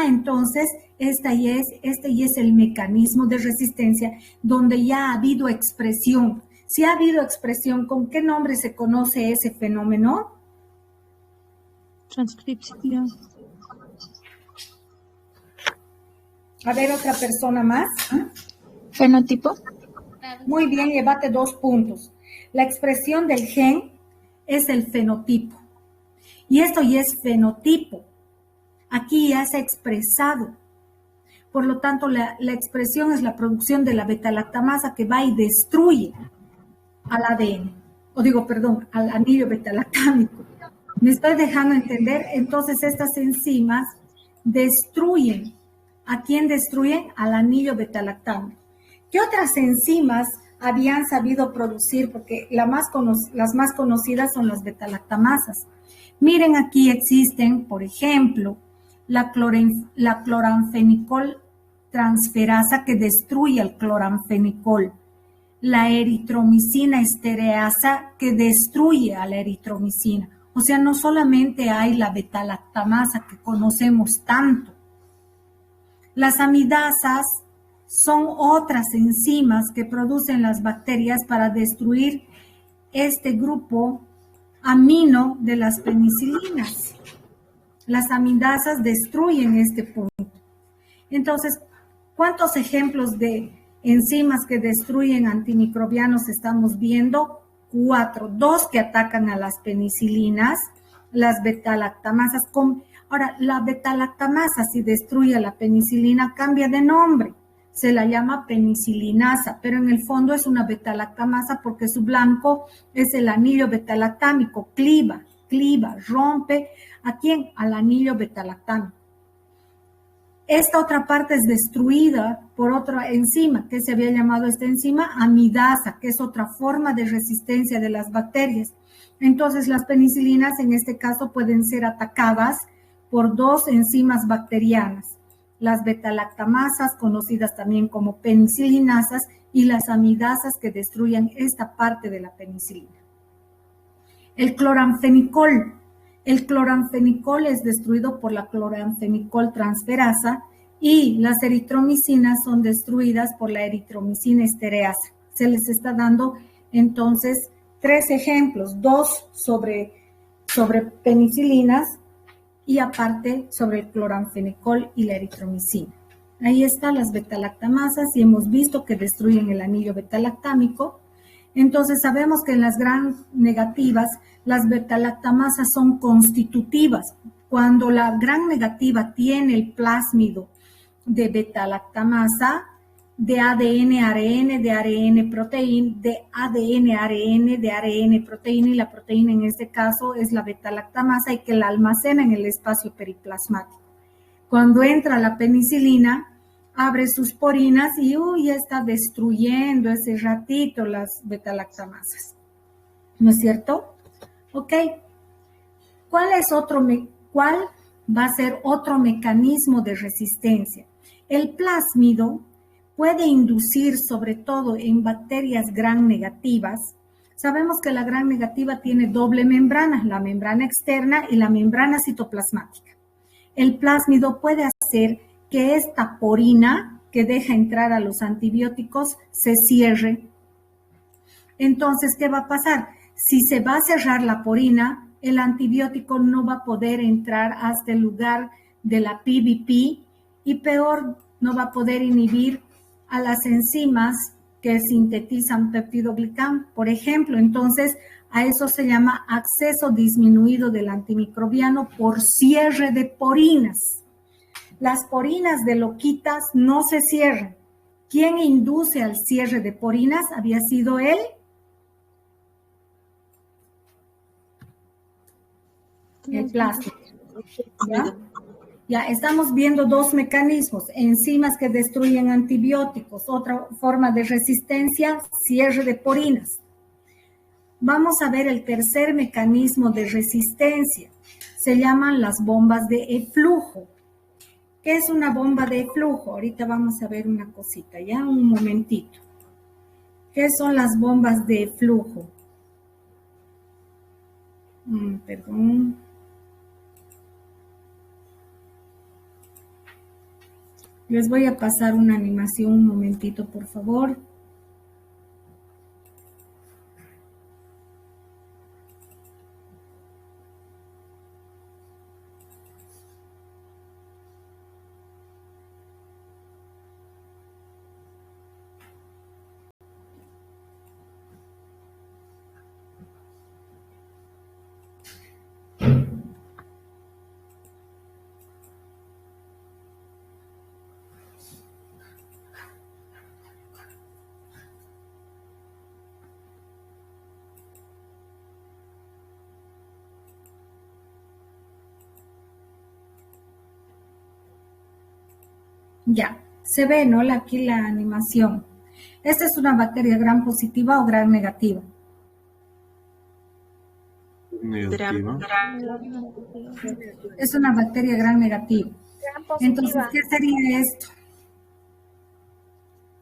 Speaker 1: Entonces, este ya es el mecanismo de resistencia donde ya ha habido expresión. Si ha habido expresión, ¿con qué nombre se conoce ese fenómeno?
Speaker 5: Transcripción.
Speaker 1: A ver, otra persona más.
Speaker 5: Fenotipo.
Speaker 1: Muy bien, llévate 2 puntos. La expresión del gen es el fenotipo. Y esto ya es fenotipo. Aquí ya se ha expresado. Por lo tanto, la expresión es la producción de la beta-lactamasa que va y destruye al ADN. Al anillo beta-lactámico. ¿Me estoy dejando entender? Entonces, estas enzimas destruyen. ¿A quién destruyen? Al anillo beta-lactámico. ¿Qué otras enzimas habían sabido producir? Porque las más conocidas son las beta-lactamasas. Miren, aquí existen, por ejemplo, la cloranfenicol transferasa que destruye el cloranfenicol, la eritromicina estereasa que destruye a la eritromicina. O sea, no solamente hay la beta-lactamasa que conocemos tanto. Las amidasas son otras enzimas que producen las bacterias para destruir este grupo amino de las penicilinas. Las amidasas destruyen este punto. Entonces, ¿cuántos ejemplos de enzimas que destruyen antimicrobianos estamos viendo? 4. 2 que atacan a las penicilinas, las beta-lactamasas. Ahora, la beta-lactamasa, si destruye a la penicilina, cambia de nombre. Se la llama penicilinasa, pero en el fondo es una beta-lactamasa porque su blanco es el anillo beta-lactámico, cliva, rompe. ¿A quién? Al anillo beta-lactámico. Esta otra parte es destruida por otra enzima, que se había llamado esta enzima amidasa, que es otra forma de resistencia de las bacterias. Entonces, las penicilinas en este caso pueden ser atacadas por 2 enzimas bacterianas, las beta-lactamasas, conocidas también como penicilinasas, y las amidasas que destruyen esta parte de la penicilina. El cloranfenicol. El cloranfenicol es destruido por la cloranfenicol transferasa y las eritromicinas son destruidas por la eritromicina estereasa. Se les está dando entonces 3 ejemplos, 2 sobre penicilinas y aparte sobre el cloranfenicol y la eritromicina. Ahí están las beta-lactamasas y hemos visto que destruyen el anillo beta-lactámico. Entonces sabemos que en las gram negativas las beta-lactamasas son constitutivas. Cuando la gram negativa tiene el plásmido de beta-lactamasa, de ADN, ARN, de ARN, proteína, de ADN, ARN, de ARN, proteína, y la proteína en este caso es la beta-lactamasa y que la almacena en el espacio periplasmático. Cuando entra la penicilina, abre sus porinas y ya está destruyendo ese ratito las beta-lactamasas. ¿No es cierto? Ok. ¿Cuál va a ser otro mecanismo de resistencia? El plásmido puede inducir, sobre todo en bacterias gram negativas. Sabemos que la gram negativa tiene doble membrana, la membrana externa y la membrana citoplasmática. El plásmido puede hacer que esta porina que deja entrar a los antibióticos se cierre. Entonces, ¿qué va a pasar? Si se va a cerrar la porina, el antibiótico no va a poder entrar hasta el lugar de la PBP y peor, no va a poder inhibir a las enzimas que sintetizan peptidoglicán, por ejemplo. Entonces, a eso se llama acceso disminuido del antimicrobiano por cierre de porinas. Las porinas de loquitas no se cierran. ¿Quién induce al cierre de porinas? Había sido él. El plástico. ¿Ya? Ya estamos viendo 2 mecanismos, enzimas que destruyen antibióticos, otra forma de resistencia, cierre de porinas. Vamos a ver el tercer mecanismo de resistencia. Se llaman las bombas de eflujo. ¿Qué es una bomba de eflujo? Ahorita vamos a ver una cosita, ya un momentito. ¿Qué son las bombas de eflujo? Perdón. Les voy a pasar una animación un momentito, por favor. Ya, se ve, ¿no? Aquí la animación. ¿Esta es una bacteria gram positiva o gram negativa?
Speaker 6: Negativa.
Speaker 1: Es una bacteria gram negativa. Entonces,
Speaker 3: Positiva.
Speaker 1: ¿qué sería esto?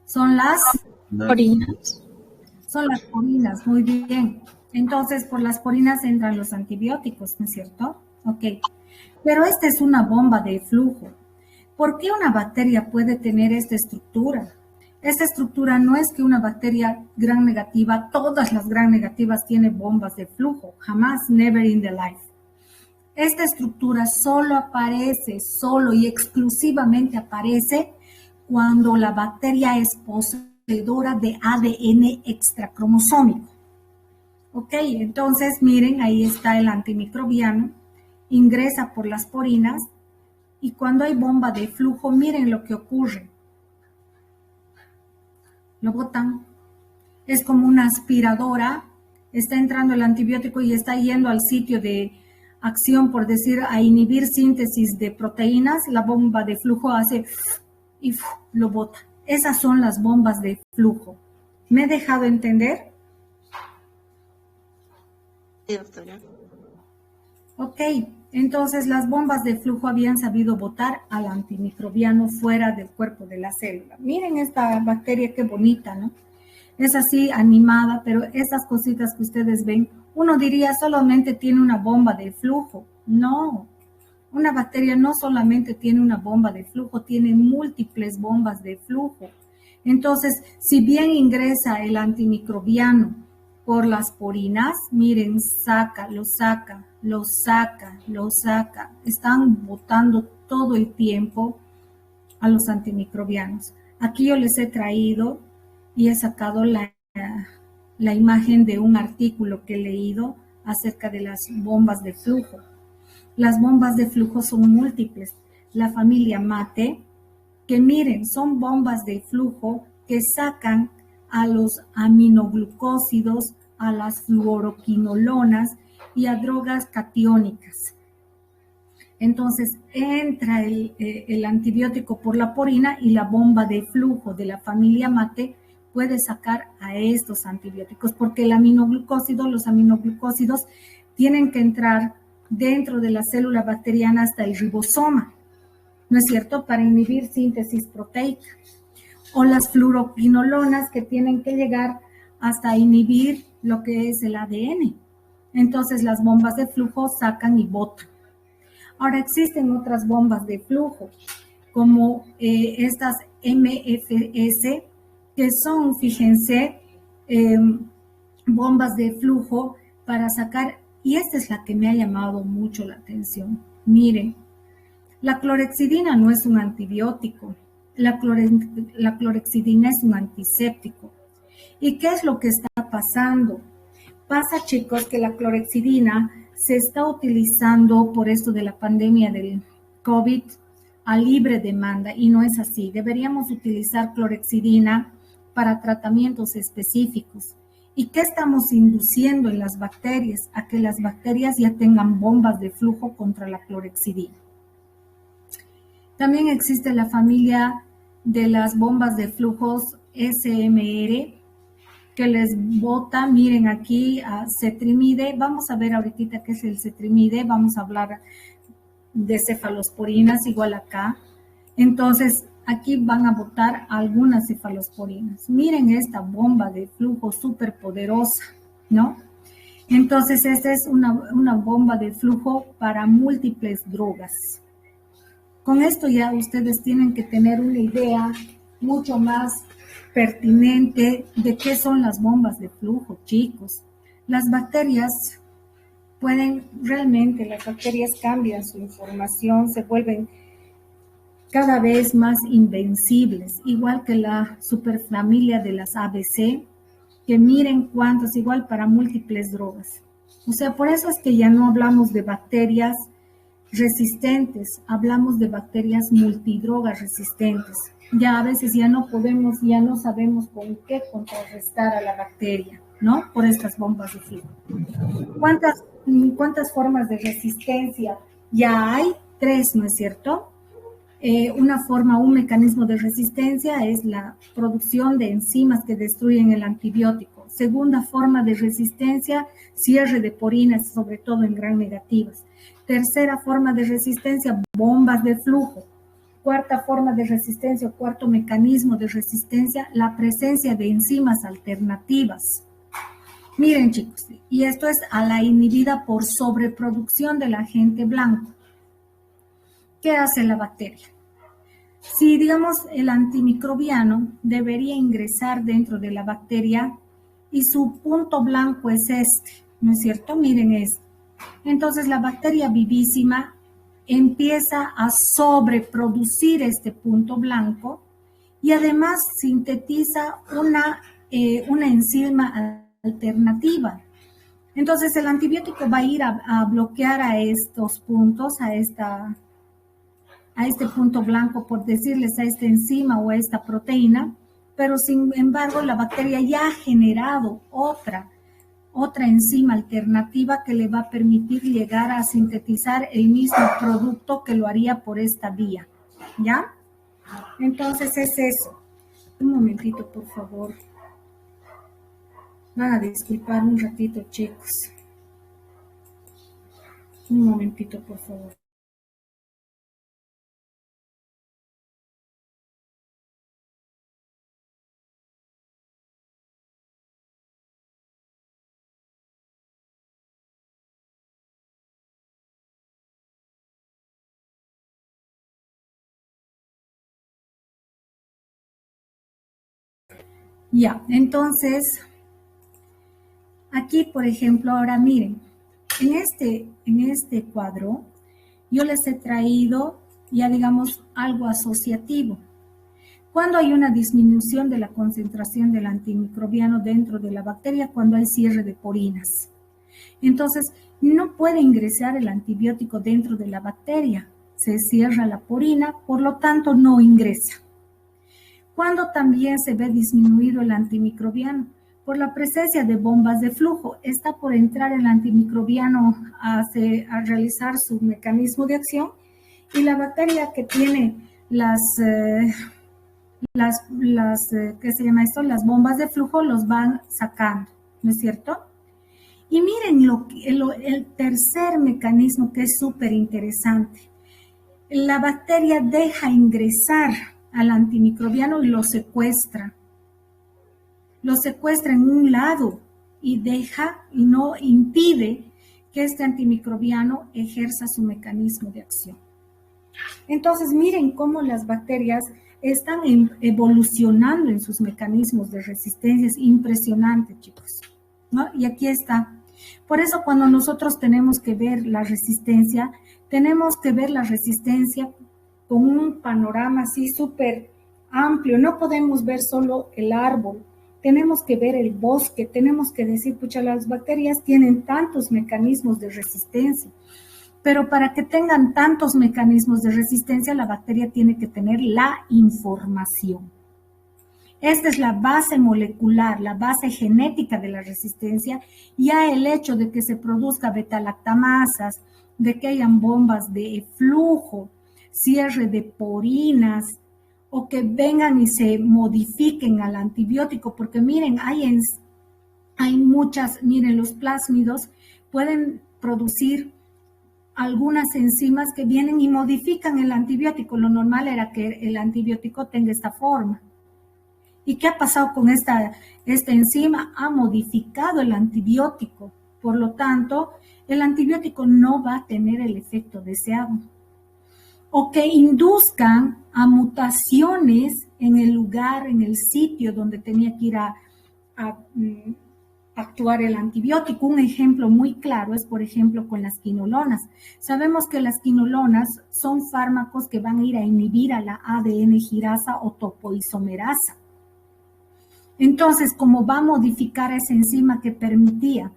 Speaker 1: Son las
Speaker 5: Orinas.
Speaker 1: porinas, muy bien. Entonces, por las porinas entran los antibióticos, ¿no es cierto? Ok. Pero esta es una bomba de flujo. ¿Por qué una bacteria puede tener esta estructura? Esta estructura no es que una bacteria gram negativa, todas las gram negativas tienen bombas de flujo, jamás, never in the life. Esta estructura solo aparece, solo y exclusivamente aparece cuando la bacteria es poseedora de ADN extracromosómico. Ok, entonces miren, ahí está el antimicrobiano, ingresa por las porinas y cuando hay bomba de flujo, miren lo que ocurre. Lo botan. Es como una aspiradora, está entrando el antibiótico y está yendo al sitio de acción, por decir, a inhibir síntesis de proteínas, la bomba de flujo hace y lo bota. Esas son las bombas de flujo. ¿Me he dejado entender?
Speaker 3: Sí, doctora.
Speaker 1: Ok, entonces las bombas de flujo habían sabido botar al antimicrobiano fuera del cuerpo de la célula. Miren esta bacteria, qué bonita, ¿no? Es así animada, pero esas cositas que ustedes ven, uno diría solamente tiene una bomba de flujo. No, una bacteria no solamente tiene una bomba de flujo, tiene múltiples bombas de flujo. Entonces, si bien ingresa el antimicrobiano por las porinas, miren, lo saca. Están botando todo el tiempo a los antimicrobianos. Aquí yo les he traído y he sacado la imagen de un artículo que he leído acerca de las bombas de flujo. Las bombas de flujo son múltiples. La familia MATE, que miren, son bombas de flujo que sacan a los aminoglucósidos, a las fluoroquinolonas y a drogas catiónicas. Entonces entra el antibiótico por la porina y la bomba de flujo de la familia MATE puede sacar a estos antibióticos porque los aminoglucósidos tienen que entrar dentro de la célula bacteriana hasta el ribosoma, ¿no es cierto?, para inhibir síntesis proteica. O las fluoroquinolonas que tienen que llegar hasta inhibir lo que es el ADN. Entonces las bombas de flujo sacan y botan. Ahora existen otras bombas de flujo, como estas MFS, que son, fíjense, bombas de flujo para sacar, y esta es la que me ha llamado mucho la atención. Miren, la clorexidina no es un antibiótico, la clorexidina es un antiséptico. ¿Y qué es lo que está pasando? Pasa, chicos, que la clorexidina se está utilizando por esto de la pandemia del COVID a libre demanda y no es así. Deberíamos utilizar clorexidina para tratamientos específicos. ¿Y qué estamos induciendo en las bacterias? A que las bacterias ya tengan bombas de flujo contra la clorexidina. También existe la familia de las bombas de flujos SMR, que les bota, miren aquí, a cetrimide. Vamos a ver ahorita qué es el cetrimide, vamos a hablar de cefalosporinas, igual acá. Entonces, aquí van a botar algunas cefalosporinas. Miren esta bomba de flujo súper poderosa, ¿no? Entonces, esta es una bomba de flujo para múltiples drogas. Con esto ya ustedes tienen que tener una idea mucho más pertinente de qué son las bombas de flujo, chicos. Las bacterias las bacterias cambian su información, se vuelven cada vez más invencibles, igual que la superfamilia de las ABC, que miren cuántas, igual para múltiples drogas. O sea, por eso es que ya no hablamos de bacterias resistentes, hablamos de bacterias multidrogas resistentes. Ya a veces ya no sabemos con qué contrarrestar a la bacteria, ¿no? Por estas bombas de flujo. ¿Cuántas formas de resistencia ya hay? 3, ¿no es cierto? Un mecanismo de resistencia es la producción de enzimas que destruyen el antibiótico. Segunda forma de resistencia, cierre de porinas, sobre todo en gram negativas. Tercera forma de resistencia, bombas de flujo. Cuarta forma de resistencia, cuarto mecanismo de resistencia, la presencia de enzimas alternativas. Miren, chicos, y esto es a la inhibida por sobreproducción del agente blanco. ¿Qué hace la bacteria? Si, digamos, el antimicrobiano debería ingresar dentro de la bacteria y su punto blanco es este, ¿no es cierto? Miren esto. Entonces, la bacteria vivísima empieza a sobreproducir este punto blanco y además sintetiza una enzima alternativa. Entonces, el antibiótico va a ir a bloquear a estos puntos, a este punto blanco, por decirles, a esta enzima o a esta proteína, pero sin embargo la bacteria ya ha generado otra enzima alternativa que le va a permitir llegar a sintetizar el mismo producto que lo haría por esta vía, ¿ya? Entonces es eso. Un momentito, por favor. Van a disculpar un ratito, chicos. Un momentito, por favor. Ya, entonces, aquí, por ejemplo, ahora miren, en este cuadro, yo les he traído ya, digamos, algo asociativo. Cuando hay una disminución de la concentración del antimicrobiano dentro de la bacteria, cuando hay cierre de porinas. Entonces, no puede ingresar el antibiótico dentro de la bacteria. Se cierra la porina, por lo tanto, no ingresa. Cuando también se ve disminuido el antimicrobiano, por la presencia de bombas de flujo, está por entrar el antimicrobiano a realizar su mecanismo de acción y la bacteria que tiene ¿qué se llama esto? Las bombas de flujo los van sacando, ¿no es cierto? Y miren el tercer mecanismo que es súper interesante. La bacteria deja ingresar al antimicrobiano y lo secuestra. Lo secuestra en un lado y no impide que este antimicrobiano ejerza su mecanismo de acción. Entonces, miren cómo las bacterias están evolucionando en sus mecanismos de resistencia. Es impresionante, chicos, ¿no? Y aquí está. Por eso, cuando nosotros tenemos que ver la resistencia, tenemos que ver la resistencia con un panorama así súper amplio. No podemos ver solo el árbol, tenemos que ver el bosque, tenemos que decir, pucha, las bacterias tienen tantos mecanismos de resistencia, pero para que tengan tantos mecanismos de resistencia, la bacteria tiene que tener la información. Esta es la base molecular, la base genética de la resistencia. Ya el hecho de que se produzca beta-lactamasas, de que hayan bombas de flujo, cierre de porinas, o que vengan y se modifiquen al antibiótico, porque miren, hay muchas, miren, los plásmidos pueden producir algunas enzimas que vienen y modifican el antibiótico. Lo normal era que el antibiótico tenga esta forma. ¿Y qué ha pasado con esta enzima? Ha modificado el antibiótico. Por lo tanto, el antibiótico no va a tener el efecto deseado. O que induzcan a mutaciones en el lugar, en el sitio donde tenía que ir a actuar el antibiótico. Un ejemplo muy claro es, por ejemplo, con las quinolonas. Sabemos que las quinolonas son fármacos que van a ir a inhibir a la ADN girasa o topoisomerasa. Entonces, como va a modificar esa enzima que permitía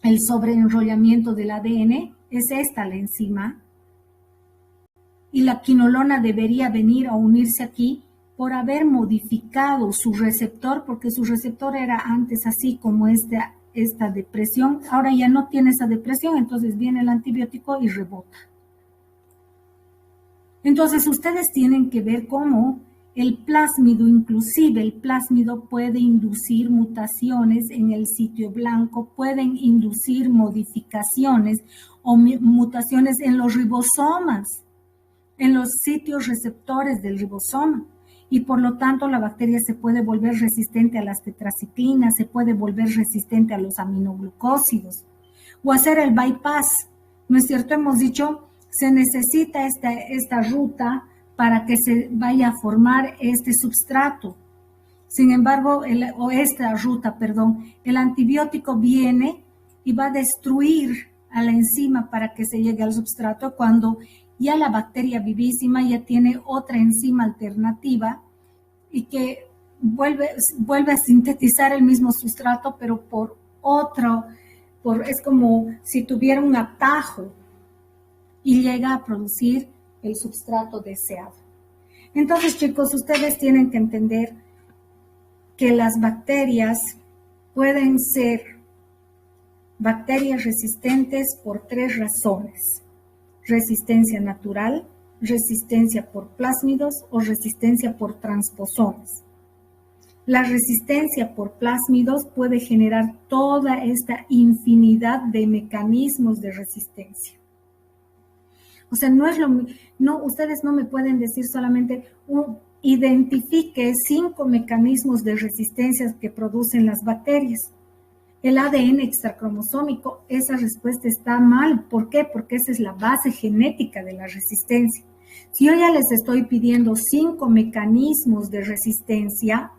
Speaker 1: el sobreenrollamiento del ADN, es esta la enzima, y la quinolona debería venir a unirse aquí por haber modificado su receptor, porque su receptor era antes así como esta depresión, ahora ya no tiene esa depresión, entonces viene el antibiótico y rebota. Entonces, ustedes tienen que ver cómo el plásmido, inclusive el plásmido puede inducir mutaciones en el sitio blanco, pueden inducir modificaciones o mutaciones en los ribosomas, en los sitios receptores del ribosoma. Y por lo tanto la bacteria se puede volver resistente a las tetraciclinas, se puede volver resistente a los aminoglucósidos o hacer el bypass. ¿No es cierto? Hemos dicho, se necesita esta ruta para que se vaya a formar este substrato. Sin embargo, el antibiótico viene y va a destruir a la enzima para que se llegue al substrato cuando ya la bacteria vivísima ya tiene otra enzima alternativa y que vuelve a sintetizar el mismo sustrato, pero es como si tuviera un atajo y llega a producir el substrato deseado. Entonces, chicos, ustedes tienen que entender que las bacterias pueden ser bacterias resistentes por 3 razones: resistencia natural, resistencia por plásmidos o resistencia por transposones. La resistencia por plásmidos puede generar toda esta infinidad de mecanismos de resistencia. O sea, ustedes no me pueden decir solamente identifique 5 mecanismos de resistencia que producen las bacterias. El ADN extracromosómico, esa respuesta está mal. ¿Por qué? Porque esa es la base genética de la resistencia. Si yo ya les estoy pidiendo 5 mecanismos de resistencia,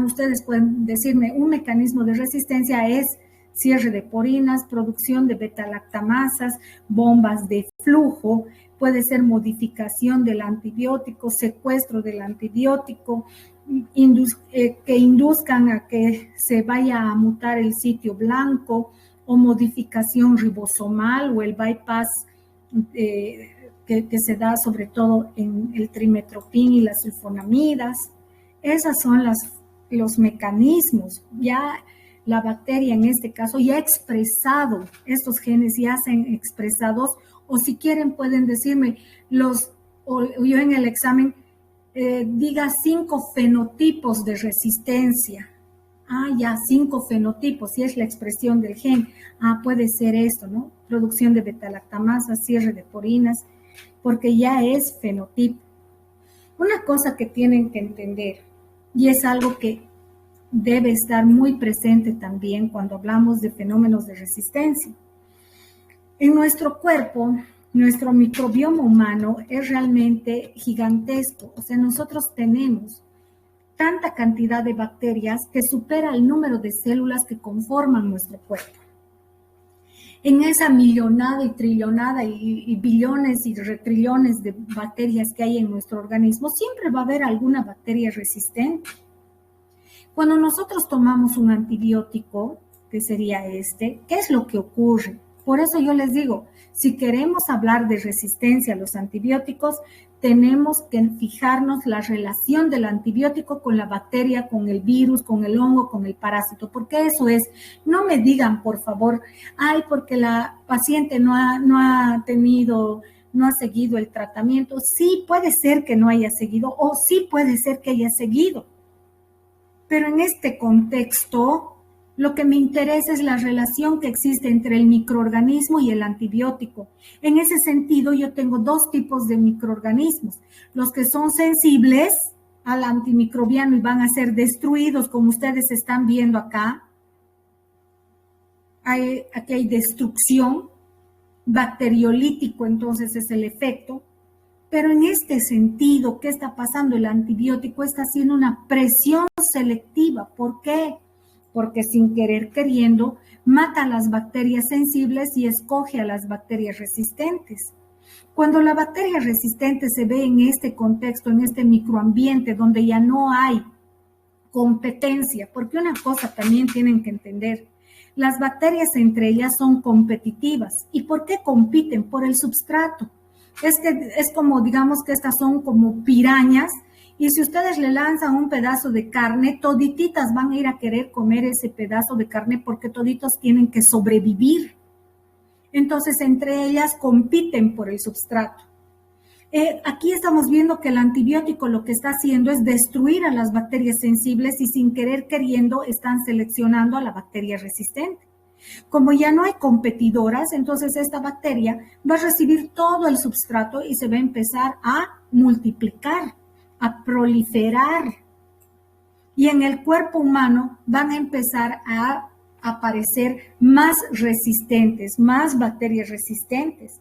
Speaker 1: ustedes pueden decirme, un mecanismo de resistencia es cierre de porinas, producción de beta-lactamasas, bombas de flujo, puede ser modificación del antibiótico, secuestro del antibiótico, que induzcan a que se vaya a mutar el sitio blanco, o modificación ribosomal o el bypass que se da sobre todo en el trimetoprim y las sulfonamidas. Esos son los mecanismos. Ya la bacteria en este caso ya ha expresado, estos genes ya se han expresados, o si quieren pueden decirme, o yo en el examen diga 5 fenotipos de resistencia. 5 fenotipos, si es la expresión del gen. Puede ser esto, ¿no? Producción de beta-lactamasas, cierre de porinas, porque ya es fenotipo. Una cosa que tienen que entender, y es algo que debe estar muy presente también cuando hablamos de fenómenos de resistencia. En nuestro cuerpo, nuestro microbioma humano es realmente gigantesco. O sea, nosotros tenemos tanta cantidad de bacterias que supera el número de células que conforman nuestro cuerpo. En esa millonada y trillonada y billones y retrillones de bacterias que hay en nuestro organismo, siempre va a haber alguna bacteria resistente. Cuando nosotros tomamos un antibiótico, que sería ¿qué es lo que ocurre? Por eso yo les digo, si queremos hablar de resistencia a los antibióticos, tenemos que fijarnos la relación del antibiótico con la bacteria, con el virus, con el hongo, con el parásito, porque eso es. No me digan, por favor, porque la paciente no ha seguido el tratamiento. Sí, puede ser que no haya seguido, o sí puede ser que haya seguido. Pero en este contexto, lo que me interesa es la relación que existe entre el microorganismo y el antibiótico. En ese sentido, yo tengo 2 tipos de microorganismos. Los que son sensibles al antimicrobiano y van a ser destruidos, como ustedes están viendo acá. Aquí hay destrucción, bacteriolítico, entonces es el efecto. Pero en este sentido, ¿qué está pasando? El antibiótico está haciendo una presión selectiva. ¿Por qué? Porque sin querer queriendo mata a las bacterias sensibles y escoge a las bacterias resistentes. Cuando la bacteria resistente se ve en este contexto, en este microambiente donde ya no hay competencia, porque una cosa también tienen que entender, las bacterias entre ellas son competitivas. ¿Y por qué compiten? Por el substrato. Es como, digamos que estas son como pirañas, y si ustedes le lanzan un pedazo de carne, todititas van a ir a querer comer ese pedazo de carne porque toditos tienen que sobrevivir. Entonces, entre ellas compiten por el substrato. Aquí estamos viendo que el antibiótico lo que está haciendo es destruir a las bacterias sensibles y sin querer queriendo están seleccionando a la bacteria resistente. Como ya no hay competidoras, entonces esta bacteria va a recibir todo el substrato y se va a empezar a multiplicar, a proliferar. Y en el cuerpo humano van a empezar a aparecer más resistentes, más bacterias resistentes.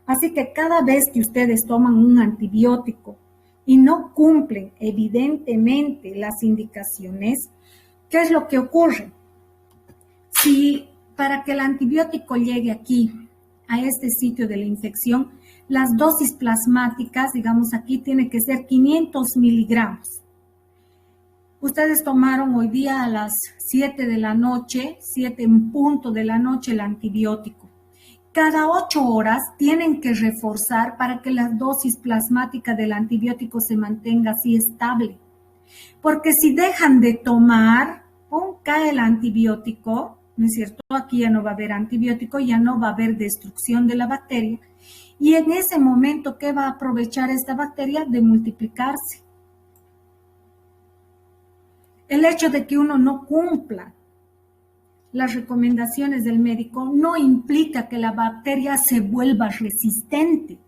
Speaker 1: Así que cada vez que ustedes toman un antibiótico y no cumplen evidentemente las indicaciones, ¿qué es lo que ocurre? Si para que el antibiótico llegue aquí, a este sitio de la infección, las dosis plasmáticas, digamos aquí, tiene que ser 500 miligramos. Ustedes tomaron hoy día a las 7 de la noche, 7 en punto de la noche, el antibiótico. Cada 8 horas tienen que reforzar para que la dosis plasmática del antibiótico se mantenga así estable. Porque si dejan de tomar, cae el antibiótico, ¿no es cierto? Aquí ya no va a haber antibiótico, ya no va a haber destrucción de la bacteria. Y en ese momento, ¿qué va a aprovechar esta bacteria? De multiplicarse. El hecho de que uno no cumpla las recomendaciones del médico no implica que la bacteria se vuelva resistente.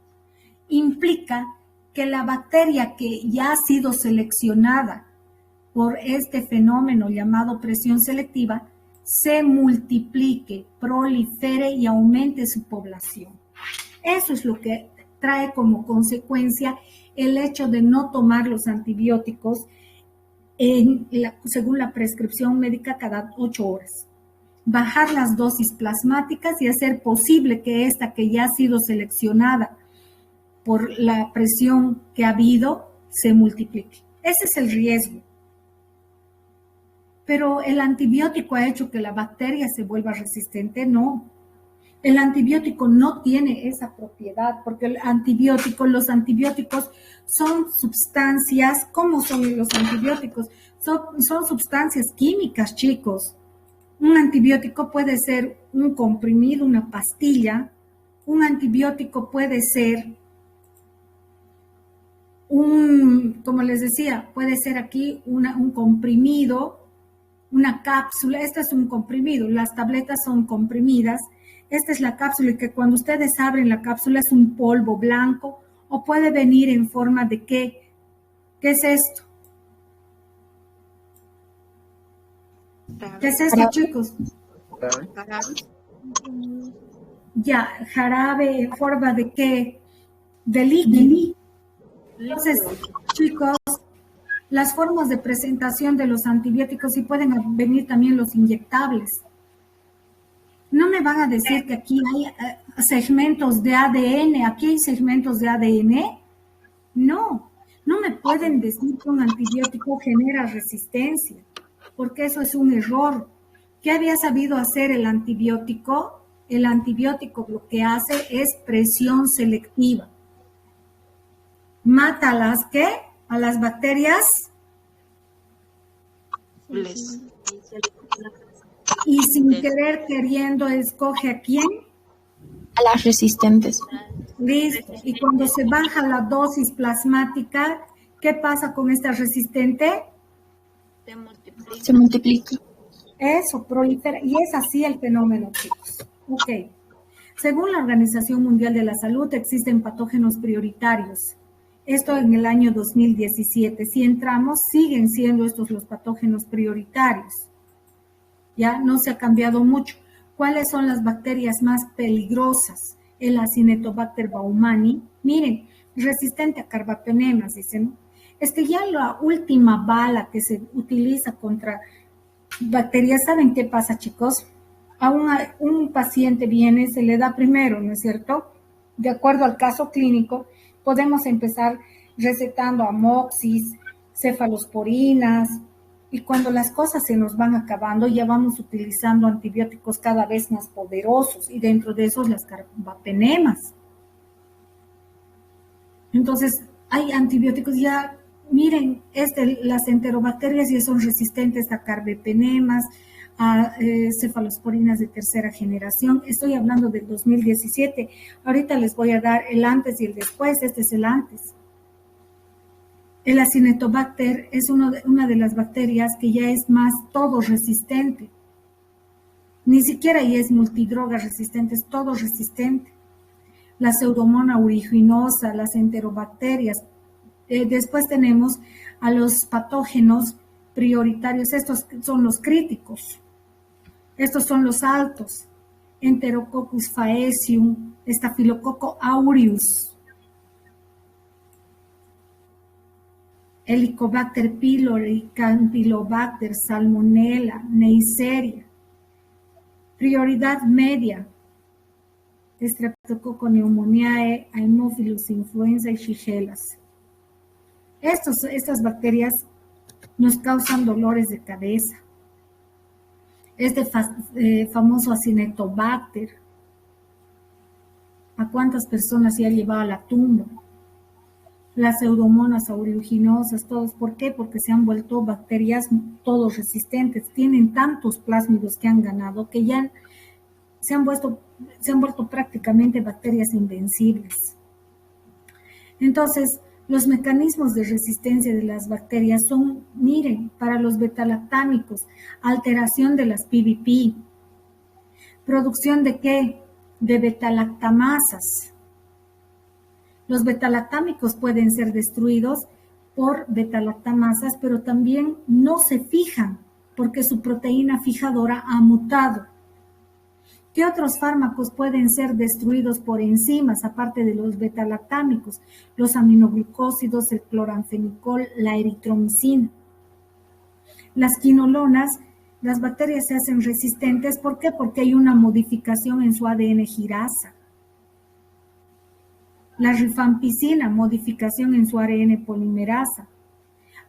Speaker 1: Implica que la bacteria que ya ha sido seleccionada por este fenómeno llamado presión selectiva se multiplique, prolifere y aumente su población. Eso es lo que trae como consecuencia el hecho de no tomar los antibióticos según la prescripción médica cada 8 horas. Bajar las dosis plasmáticas y hacer posible que esta que ya ha sido seleccionada por la presión que ha habido se multiplique. Ese es el riesgo. Pero el antibiótico ha hecho que la bacteria se vuelva resistente, no. El antibiótico no tiene esa propiedad, porque los antibióticos son sustancias. ¿Cómo son los antibióticos? Son sustancias químicas, chicos. Un antibiótico puede ser un comprimido, una pastilla. Un antibiótico puede ser como les decía, puede ser aquí un comprimido, una cápsula. Este es un comprimido, las tabletas son comprimidas. Esta es la cápsula, y que cuando ustedes abren la cápsula es un polvo blanco, o puede venir en forma de ¿qué? ¿Qué es esto? ¿Qué es esto, chicos? Ya, jarabe en forma de ¿qué? De líquido. Entonces, chicos, las formas de presentación de los antibióticos, y pueden venir también los inyectables. No me van a decir que aquí hay segmentos de ADN, aquí hay segmentos de ADN. No me pueden decir que un antibiótico genera resistencia, porque eso es un error. ¿Qué había sabido hacer el antibiótico? El antibiótico lo que hace es presión selectiva. Mata a las bacterias y sin querer queriendo escoge a quién.
Speaker 5: A las resistentes.
Speaker 1: Listo. Y cuando se baja la dosis plasmática, ¿qué pasa con esta resistente?
Speaker 5: Se multiplica.
Speaker 1: Eso, prolifera. Y es así el fenómeno, chicos. Ok. Según la Organización Mundial de la Salud, existen patógenos prioritarios. Esto en el año 2017. Si entramos, siguen siendo estos los patógenos prioritarios. Ya no se ha cambiado mucho. ¿Cuáles son las bacterias más peligrosas? El Acinetobacter baumannii. Miren, resistente a carbapenemas, dicen. Es que ya la última bala que se utiliza contra bacterias, ¿saben qué pasa, chicos? A un paciente viene, se le da primero, ¿no es cierto? De acuerdo al caso clínico, podemos empezar recetando amoxis, cefalosporinas, y cuando las cosas se nos van acabando, ya vamos utilizando antibióticos cada vez más poderosos, y dentro de esos las carbapenemas. Entonces, hay antibióticos ya, miren, las enterobacterias ya son resistentes a carbapenemas, a cefalosporinas de tercera generación. Estoy hablando del 2017. Ahorita les voy a dar el antes y el después. Este es el antes. El Acinetobacter es una de las bacterias que ya es más todo resistente. Ni siquiera ya es multidroga resistente, es todo resistente. La Pseudomonas aeruginosa, las enterobacterias. Después tenemos a los patógenos prioritarios. Estos son los críticos. Estos son los altos. Enterococcus faecium, Staphylococcus aureus, Helicobacter pylori, Campylobacter, Salmonella, Neisseria. Prioridad media, Streptococcus pneumoniae, Haemophilus influenza y Shigellas. Estas bacterias nos causan dolores de cabeza. Este famoso Acinetobacter, ¿a cuántas personas se ha llevado a la tumba? Las Pseudomonas aeruginosas, todos. ¿Por qué? Porque se han vuelto bacterias todos resistentes. Tienen tantos plásmidos que han ganado que ya se han vuelto prácticamente bacterias invencibles. Entonces, los mecanismos de resistencia de las bacterias son, miren, para los betalactámicos, alteración de las PBP, producción de ¿qué? De betalactamasas. Los betalactámicos pueden ser destruidos por betalactamasas, pero también no se fijan porque su proteína fijadora ha mutado. ¿Qué otros fármacos pueden ser destruidos por enzimas, aparte de los betalactámicos? Los aminoglucósidos, el cloranfenicol, la eritromicina. Las quinolonas, las bacterias se hacen resistentes. ¿Por qué? Porque hay una modificación en su ADN girasa. La rifampicina, modificación en su ARN polimerasa.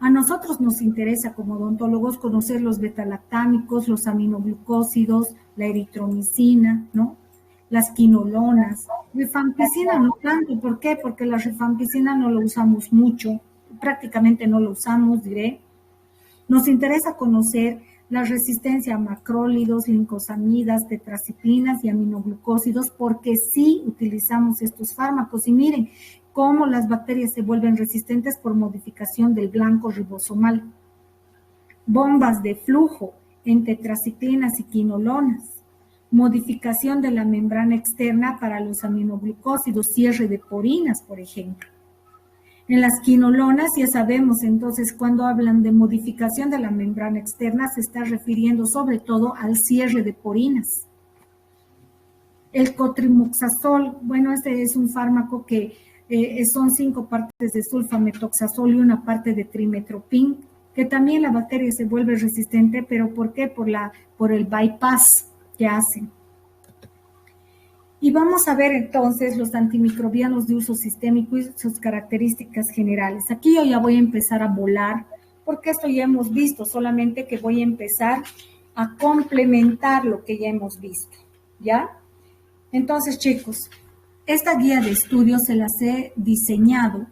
Speaker 1: A nosotros nos interesa como odontólogos conocer los betalactámicos, los aminoglucósidos, la eritromicina, ¿no? Las quinolonas. Rifampicina no tanto. ¿Por qué? Porque la rifampicina no lo usamos mucho, prácticamente no lo usamos, diré. Nos interesa conocer la resistencia a macrólidos, lincosamidas, tetraciplinas y aminoglucósidos, porque sí utilizamos estos fármacos. Y miren cómo las bacterias se vuelven resistentes por modificación del blanco ribosomal. Bombas de flujo en tetraciclinas y quinolonas. Modificación de la membrana externa para los aminoglucósidos, cierre de porinas, por ejemplo. En las quinolonas ya sabemos, entonces, cuando hablan de modificación de la membrana externa, se está refiriendo sobre todo al cierre de porinas. El cotrimoxazol, bueno, este es un fármaco que son 5 partes de sulfametoxazol y una parte de trimetropin, que también la bacteria se vuelve resistente, pero ¿por qué? Por el bypass que hacen. Y vamos a ver entonces los antimicrobianos de uso sistémico y sus características generales. Aquí yo ya voy a empezar a volar, porque esto ya hemos visto, solamente que voy a empezar a complementar lo que ya hemos visto, ¿ya? Entonces, chicos, esta guía de estudio se las he diseñado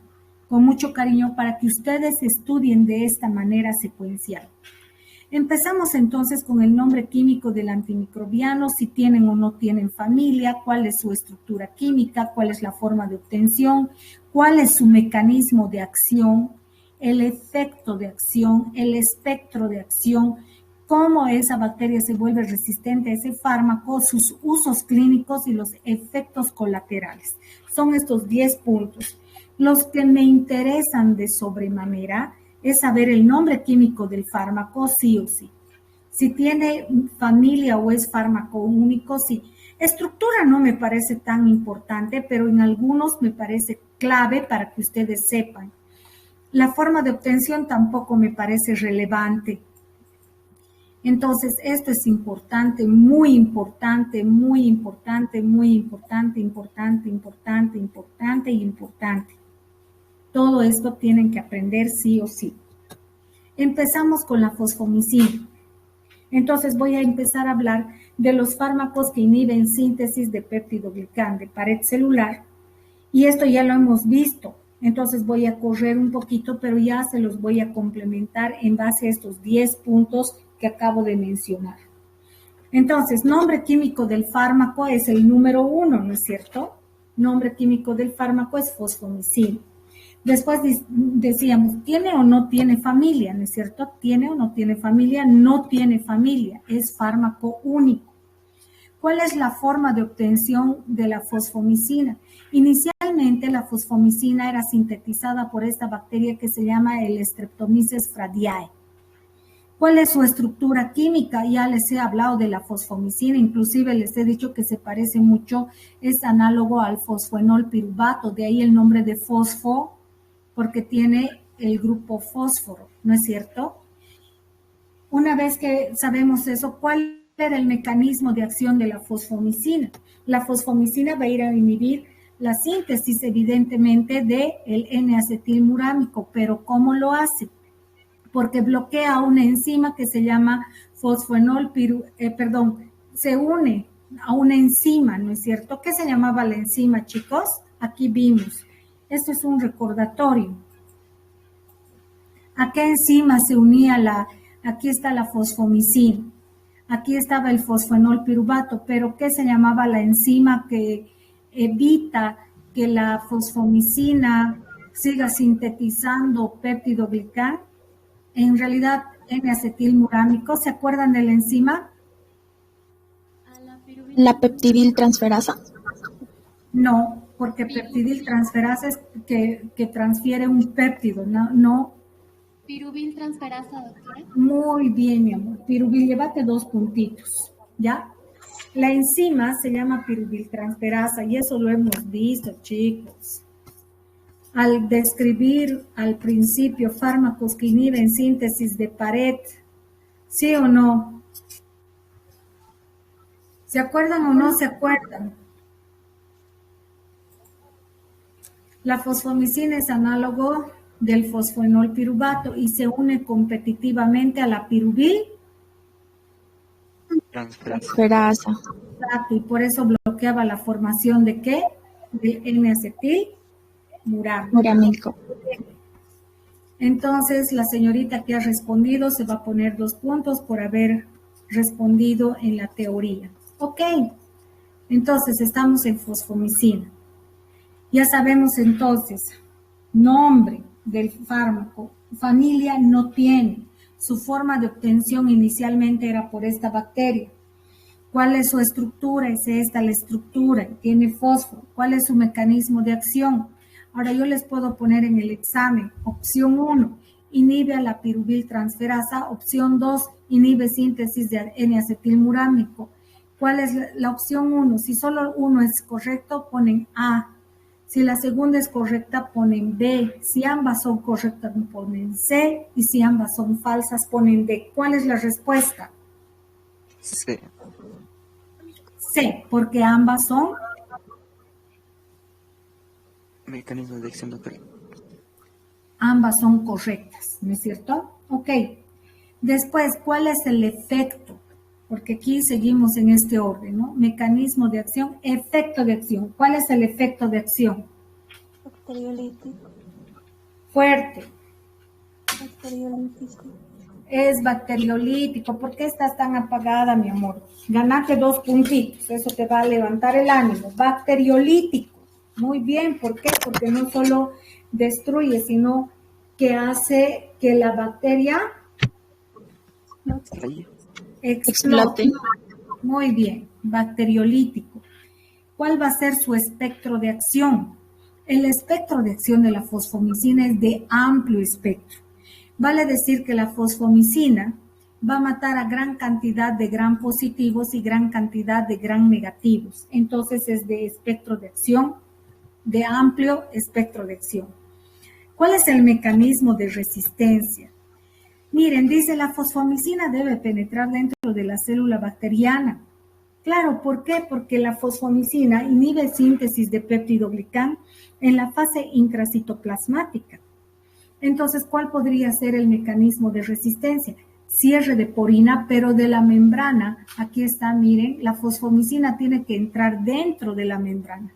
Speaker 1: con mucho cariño para que ustedes estudien de esta manera secuencial. Empezamos entonces con el nombre químico del antimicrobiano, si tienen o no tienen familia, cuál es su estructura química, cuál es la forma de obtención, cuál es su mecanismo de acción, el efecto de acción, el espectro de acción, cómo esa bacteria se vuelve resistente a ese fármaco, sus usos clínicos y los efectos colaterales. Son estos 10 puntos. Los que me interesan de sobremanera es saber el nombre químico del fármaco, sí o sí. Si tiene familia o es fármaco único, sí. Estructura no me parece tan importante, pero en algunos me parece clave para que ustedes sepan. La forma de obtención tampoco me parece relevante. Entonces, esto es importante, muy importante, muy importante, muy importante, importante, importante, importante y importante. Todo esto tienen que aprender sí o sí. Empezamos con la fosfomicina. Entonces voy a empezar a hablar de los fármacos que inhiben síntesis de péptidoglicán de pared celular. Y esto ya lo hemos visto. Entonces voy a correr un poquito, pero ya se los voy a complementar en base a estos 10 puntos que acabo de mencionar. Entonces, nombre químico del fármaco es el número 1, ¿no es cierto? Nombre químico del fármaco es fosfomicina. Después decíamos, ¿tiene o no tiene familia? ¿No es cierto? ¿Tiene o no tiene familia? No tiene familia, es fármaco único. ¿Cuál es la forma de obtención de la fosfomicina? Inicialmente la fosfomicina era sintetizada por esta bacteria que se llama el Streptomyces fradiae. ¿Cuál es su estructura química? Ya les he hablado de la fosfomicina, inclusive les he dicho que se parece mucho, es análogo al fosfoenol piruvato, de ahí el nombre de fosfo, porque tiene el grupo fósforo, ¿no es cierto? Una vez que sabemos eso, ¿cuál era el mecanismo de acción de la fosfomicina? La fosfomicina va a ir a inhibir la síntesis, evidentemente, del N-acetilmurámico, pero ¿cómo lo hace? Porque bloquea una enzima que se llama se une a una enzima, ¿no es cierto? ¿Qué se llamaba la enzima, chicos? Aquí vimos. Esto es un recordatorio. ¿A qué enzima se unía aquí está la fosfomicina? Aquí estaba el fosfoenol piruvato, pero ¿qué se llamaba la enzima que evita que la fosfomicina siga sintetizando péptidoglicán? En realidad, N-acetilmurámico. ¿Se acuerdan de la enzima?
Speaker 5: La peptidiltransferasa.
Speaker 1: No, porque peptidiltransferasa es que transfiere un péptido, no.
Speaker 4: Piruviltransferasa, doctora.
Speaker 1: Muy bien, mi amor. Pirubil, llévate 2 puntitos, ¿ya? La enzima se llama piruviltransferasa y eso lo hemos visto, chicos. Al describir al principio fármacos que inhiben síntesis de pared, ¿sí o no? ¿Se acuerdan o no se acuerdan? La fosfomicina es análogo del fosfoenol piruvato y se une competitivamente a la pirubil
Speaker 5: Transferasa.
Speaker 1: y por eso bloqueaba la formación de ¿qué? De N-acetilmurámico. Entonces, la señorita que ha respondido se va a poner 2 puntos por haber respondido en la teoría. Ok, entonces estamos en fosfomicina. Ya sabemos entonces, nombre del fármaco, familia no tiene. Su forma de obtención inicialmente era por esta bacteria. ¿Cuál es su estructura? Es esta la estructura, tiene fósforo. ¿Cuál es su mecanismo de acción? Ahora yo les puedo poner en el examen. Opción 1, inhibe a la piruviltransferasa. Opción 2, inhibe síntesis de N-acetilmurámico. ¿Cuál es la opción 1? Si solo uno es correcto, ponen A. Si la segunda es correcta, ponen B. Si ambas son correctas, ponen C. Y si ambas son falsas, ponen D. ¿Cuál es la respuesta?
Speaker 2: C.
Speaker 1: C, porque ambas son
Speaker 2: Mecanismo de acción local.
Speaker 1: ambas son correctas, ¿no es cierto? Ok. Después, ¿cuál es el efecto? Porque aquí seguimos en este orden, ¿no? Mecanismo de acción, efecto de acción. ¿Cuál es el efecto de acción?
Speaker 3: Bacteriolítico.
Speaker 1: Fuerte.
Speaker 3: Bacteriolítico.
Speaker 1: Es bacteriolítico. ¿Por qué estás tan apagada, mi amor? Ganate 2 puntitos, eso te va a levantar el ánimo. Bacteriolítico. Muy bien, ¿por qué? Porque no solo destruye, sino que hace que la bacteria explote. Muy bien, bacteriolítico. ¿Cuál va a ser su espectro de acción? El espectro de acción de la fosfomicina es de amplio espectro. Vale decir que la fosfomicina va a matar a gran cantidad de gram positivos y gran cantidad de gram negativos. Entonces es de espectro de acción, de amplio espectro de acción. ¿Cuál es el mecanismo de resistencia? Miren, dice la fosfomicina debe penetrar dentro de la célula bacteriana. Claro, ¿por qué? Porque la fosfomicina inhibe síntesis de peptidoglicán en la fase intracitoplasmática. Entonces, ¿cuál podría ser el mecanismo de resistencia? Cierre de porina, pero de la membrana. Aquí está, miren, la fosfomicina tiene que entrar dentro de la membrana.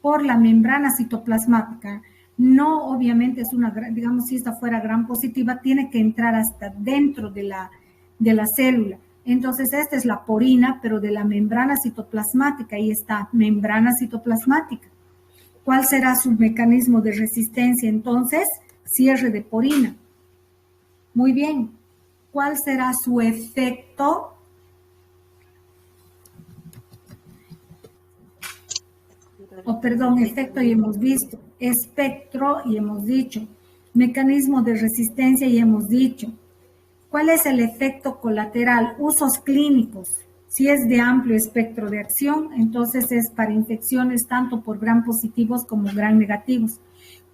Speaker 1: Por la membrana citoplasmática. No, obviamente es una, digamos, si esta fuera gram positiva, tiene que entrar hasta dentro de la célula. Entonces, esta es la porina, pero de la membrana citoplasmática. Ahí está, membrana citoplasmática. ¿Cuál será su mecanismo de resistencia? Entonces, cierre de porina. Muy bien. ¿Cuál será su efecto? Efecto y hemos visto. Espectro y hemos dicho. Mecanismo de resistencia y hemos dicho. ¿Cuál es el efecto colateral? Usos clínicos. Si es de amplio espectro de acción, entonces es para infecciones tanto por gram positivos como gram negativos.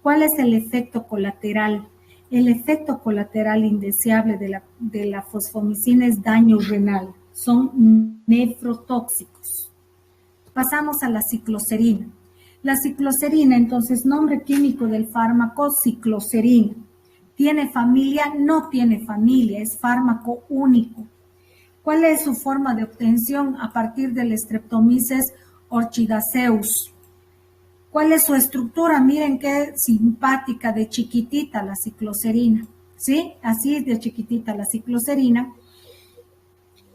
Speaker 1: ¿Cuál es el efecto colateral? El efecto colateral indeseable de la fosfomicina es daño renal. Son nefrotóxicos. Pasamos a la cicloserina. La cicloserina, entonces, nombre químico del fármaco, cicloserina. ¿Tiene familia? No tiene familia, es fármaco único. ¿Cuál es su forma de obtención? A partir del Streptomyces orchidaceus. ¿Cuál es su estructura? Miren qué simpática, de chiquitita la cicloserina. ¿Sí? Así es de chiquitita la cicloserina.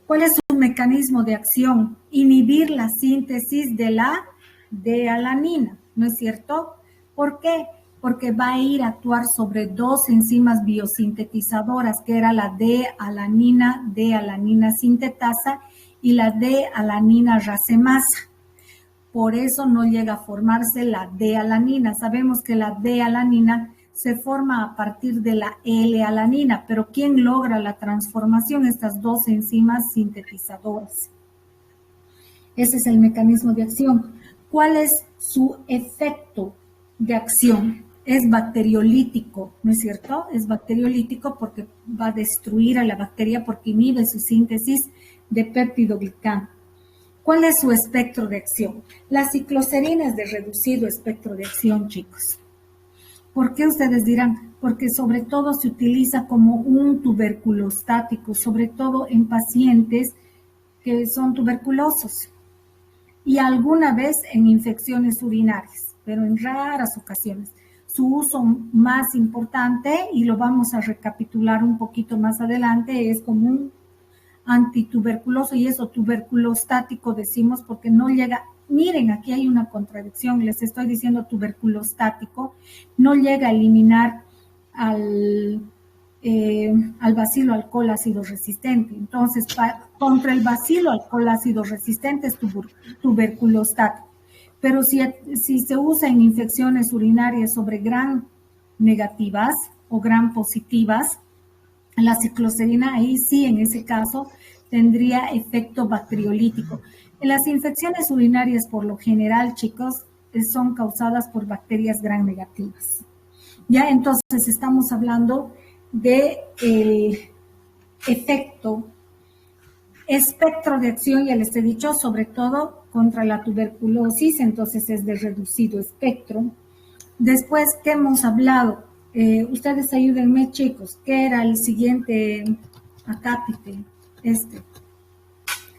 Speaker 1: ¿Cuál es su mecanismo de acción? Inhibir la síntesis de la D-alanina, ¿no es cierto? ¿Por qué? Porque va a ir a actuar sobre dos enzimas biosintetizadoras, que era la D-alanina sintetasa y la D-alanina racemasa. Por eso no llega a formarse la D-alanina. Sabemos que la D-alanina se forma a partir de la L-alanina, pero ¿quién logra la transformación? Estas dos enzimas sintetizadoras. Ese es el mecanismo de acción. ¿Cuál es su efecto de acción? Es bacteriolítico, ¿no es cierto? Es bacteriolítico porque va a destruir a la bacteria porque inhibe su síntesis de péptidoglicano. ¿Cuál es su espectro de acción? La cicloserina es de reducido espectro de acción, chicos. ¿Por qué ustedes dirán? Porque sobre todo se utiliza como un tuberculostático, sobre todo en pacientes que son tuberculosos y alguna vez en infecciones urinarias, pero en raras ocasiones. Su uso más importante, y lo vamos a recapitular un poquito más adelante, es como un antituberculoso, y eso tuberculostático decimos porque no llega. Miren, aquí hay una contradicción, les estoy diciendo tuberculostático, no llega a eliminar al bacilo alcohol ácido resistente. Entonces, contra el bacilo alcohol ácido resistente es tuberculostático. Pero si se usa en infecciones urinarias sobre gram negativas o gram positivas, la cicloserina ahí sí, en ese caso, tendría efecto bacteriolítico. En las infecciones urinarias, por lo general, chicos, son causadas por bacterias gram negativas. Ya, entonces estamos hablando de efecto, espectro de acción, ya les he dicho, sobre todo contra la tuberculosis, entonces es de reducido espectro. Después, ¿qué hemos hablado? Ustedes ayúdenme, chicos, ¿qué era el siguiente acápite?